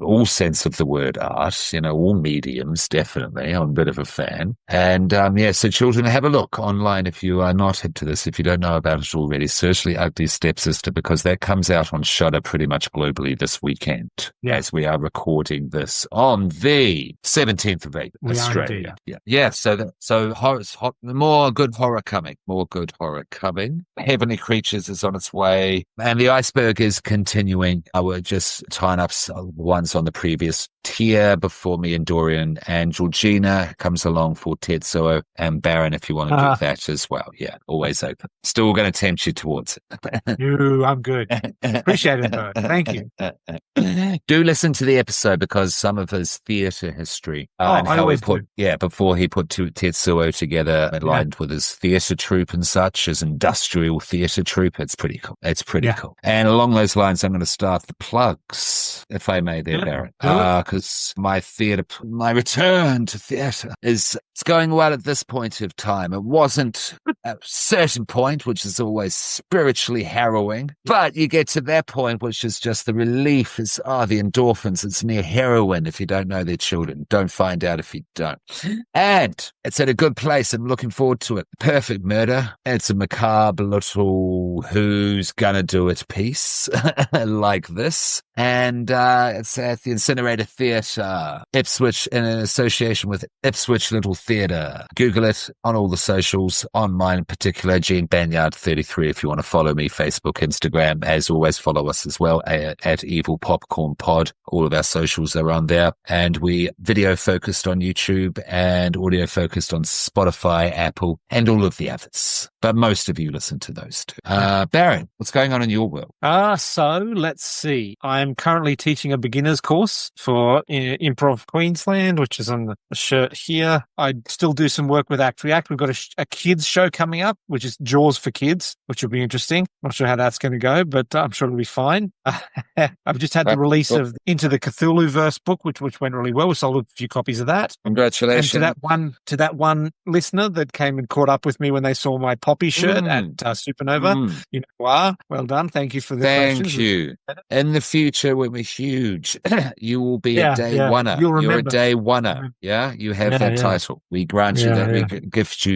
all sense of the word art, all mediums, definitely. I'm a bit of a fan. And, so children, have a look online if you are not hip to this, if you don't know about it already. Search The Ugly Stepsister because that comes out on Shudder pretty much globally this weekend as we are recording this on the 17th of April, Australia. Yeah. So horror's hot. More good horror coming. Heavenly Creatures is on its way. And the iceberg is continuing. I will just tying up the ones on the previous tier before me and Dorian, and Georgina comes along for Tetsuo and Baron if you want to do that as well. Yeah, always open. Still going to tempt you towards it. I'm good. Appreciate it though. Thank you. Do listen to the episode because some of his theatre history before he put Tetsuo together aligned with his theatre troupe and such, his industrial theatre troupe. It's pretty cool. Cool. And along those lines, I'm going to start the plugs, if I may there, Baron. Because my return to theatre it's going well at this point of time. It wasn't at a certain point, which is always spiritually harrowing, but you get to that point, which is just the relief is, the endorphins. It's near heroin if you don't know their children. Don't find out if you don't. And it's at a good place. I'm looking forward to it. Perfect Murder. It's a macabre little who's gonna do it piece like this. And it's at the Incinerator Theatre, Ipswich, in association with Ipswich Little Theatre. Google it on all the socials, on mine in particular, Gene Banyard 33 if you want to follow me, Facebook, Instagram. As always, follow us as well at Evil Popcorn Pod. All of our socials are on there. And we video focused on YouTube and audio focused on Spotify, Apple, and all of the others. But most of you listen to those two. Baron, what's going on in your world? So let's see. I'm currently teaching a beginner's course for Improv Queensland, which is on the shirt here. I still do some work with Act React. We've got a kids show coming up, which is Jaws for Kids, which will be interesting. Not sure how that's going to go, but I'm sure it'll be fine. I've just had the release of Into the Cthulhu-verse book, which went really well. We sold a few copies of that. Congratulations. And to that one listener that came and caught up with me when they saw my Poppy shirt at Supernova. You know who are. Well done. Thank you for the questions. Thank you. In the future, when we're huge, you will be a day oneer. You're a day oneer. Yeah, you have that title. We grant you that. We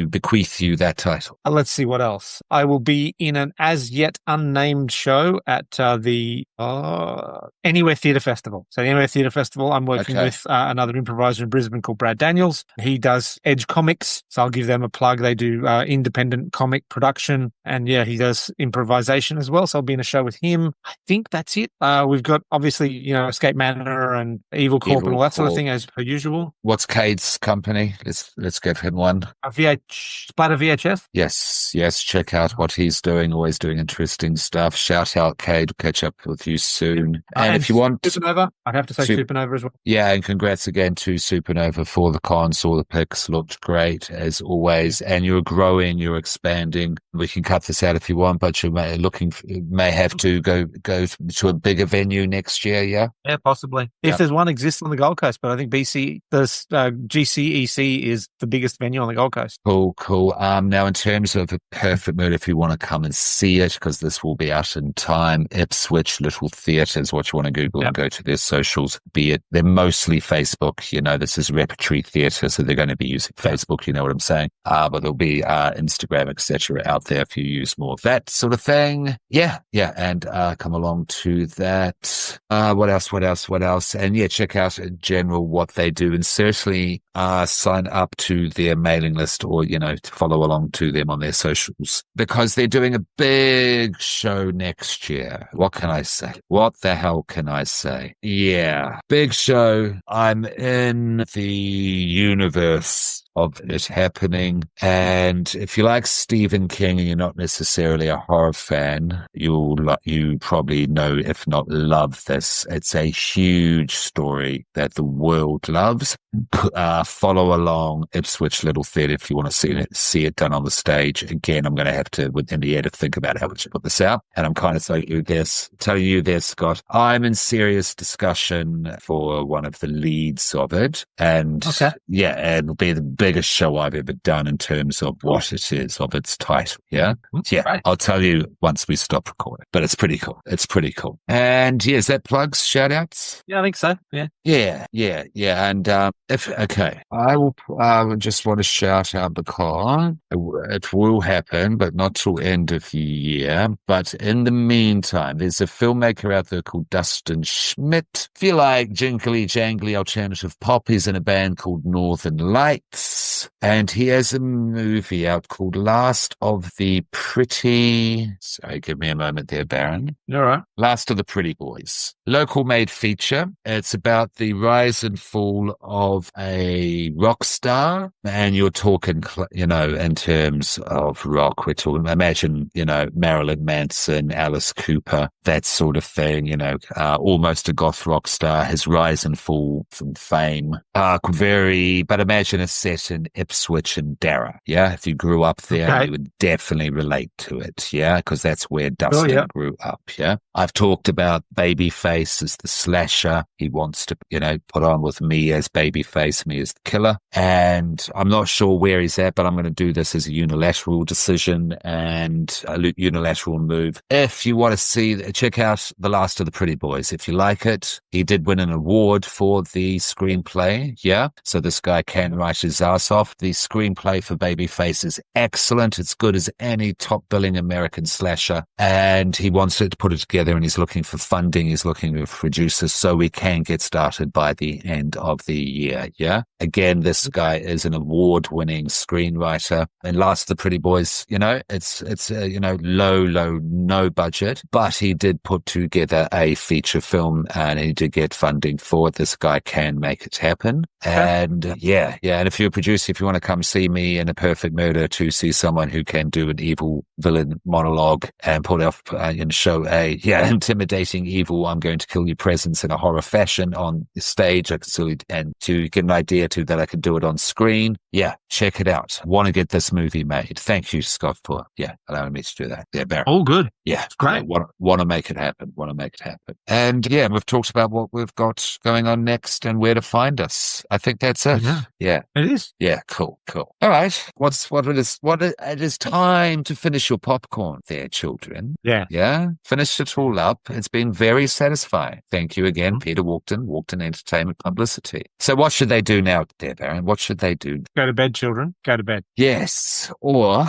bequeath you that title. Let's see what else. I will be in an as yet unnamed show at the Anywhere Theatre Festival. So the Anywhere Theatre Festival, I'm working with another improviser in Brisbane called Brad Daniels. He does Edge Comics, so I'll give them a plug. They do independent comic production. And yeah, he does improvisation as well. So I'll be in a show with him. I think that's it. We've got obviously, Escape Manor and Evil Corp and all that sort of thing as per usual. What's Cade's company? Let's give him one. Splatter VHS? Yes. Check out what he's doing. Always doing interesting stuff. Shout out Cade. Catch up with you soon. And if you want Supernova, I'd have to say Supernova as well. Yeah, and congrats again to Supernova for the con. Saw the pics, looked great as always. And you're growing, you're expanding. We can cut this out if you want, but you may have to go to a bigger venue next year. Yeah. Yeah, possibly. If there's one exists on the Gold Coast, but I think GCEC is the biggest venue on the Gold Coast. Cool. Now in terms of A Perfect Mood, if you want to come and see it, because this will be out in time, Ipswich Little Theatre is what you want to Google and go to their socials. They're mostly Facebook. This is repertory theatre, so they're going to be using Facebook. You know what I'm saying? But there'll be Instagram, etc. out there if you use more of that sort of thing. Yeah, and come along to that. What else? And yeah, check out in general what they do, and certainly sign up to their mailing list or, to follow along to them on their socials, because they're doing a big show next year. What can I say? What the hell can I say? Yeah, big show. I'm in the universe of it happening. And if you like Stephen King and you're not necessarily a horror fan, you probably know, if not love this. It's a huge story that the world loves. Follow along Ipswich Little Theatre if you want to see it done on the stage. Again, I'm going to have to, within the air, to think about how to put this out. And I'm kind of telling you this, Scott. I'm in serious discussion for one of the leads of it. And it'll be the biggest show I've ever done in terms of what it is, of its title. Yeah. Right. I'll tell you once we stop recording, but it's pretty cool. And is that plugs, shout outs? Yeah, I think so. Yeah. And I will just want to shout out because it will happen, but not till end of the year. But in the meantime, there's a filmmaker out there called Dustin Schmidt. If you like jingly jangly alternative pop, he's in a band called Northern Lights, and he has a movie out called Last of the Pretty... Sorry, give me a moment there, Baron. All right. Last of the Pretty Boys. Local made feature. It's about the rise and fall of a rock star, and you're talking, in terms of rock, we're talking, imagine, Marilyn Manson, Alice Cooper, that sort of thing, almost a goth rock star, his rise and fall from fame. But imagine a set in Ipswich and Darra. Yeah. If you grew up there, you would definitely relate to it. Yeah. Because that's where Dustin grew up. Yeah. I've talked about Babyface as the slasher. He wants to, put on with me as Babyface, me as the killer. And I'm not sure where he's at, but I'm going to do this as a unilateral decision and a unilateral move. If you want to check out The Last of the Pretty Boys. If you like it, he did win an award for the screenplay. Yeah. So this guy can write his ass off. The screenplay for Babyface is excellent. It's good as any top billing American slasher. And he wants to put it together, and he's looking for funding. He's looking for producers so we can get started by the end of the year. Yeah. Again, this guy is an award-winning screenwriter. And Last of the Pretty Boys, it's low, no budget, but he did put together a feature film and he did get funding for it. This guy can make it happen. And and if you're a producer, if you want to come see me in A Perfect Murder to see someone who can do an evil villain monologue and put off and show intimidating evil, I'm going to kill you presence in a horror fashion on the stage, and to get an idea too that I could do it on screen. Yeah, check it out. Want to get this movie made. Thank you, Scott, for allowing me to do that. Yeah, Barry. All good. Yeah, it's great. Want to make it happen. And we've talked about what we've got going on next and where to find us. I think that's it. Yeah, it is. Yeah, cool. All right. It is time to finish your popcorn there, children. Yeah. Finish it all up. It's been very satisfying. Thank you again, Peter Walkden Entertainment Publicity. So what should they do now, there, Baron? What should they do? Go Go to bed, children. Go to bed. Yes, or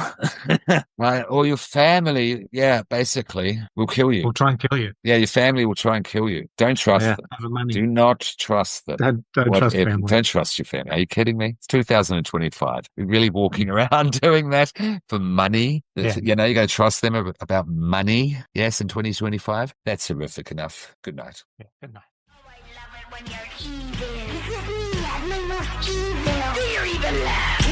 right, or your family, basically will kill you. We'll try and kill you. Yeah, your family will try and kill you. Don't trust them. Have money. Do not trust them. Don't trust family. Don't trust your family. Are you kidding me? It's 2025. We're really walking around doing that for money. Yeah. You're going to trust them about money? Yes, in 2025? That's horrific enough. Good night. Yeah, good night. Oh, I love it when you're evil. This is me at my most evil. Do you even laugh?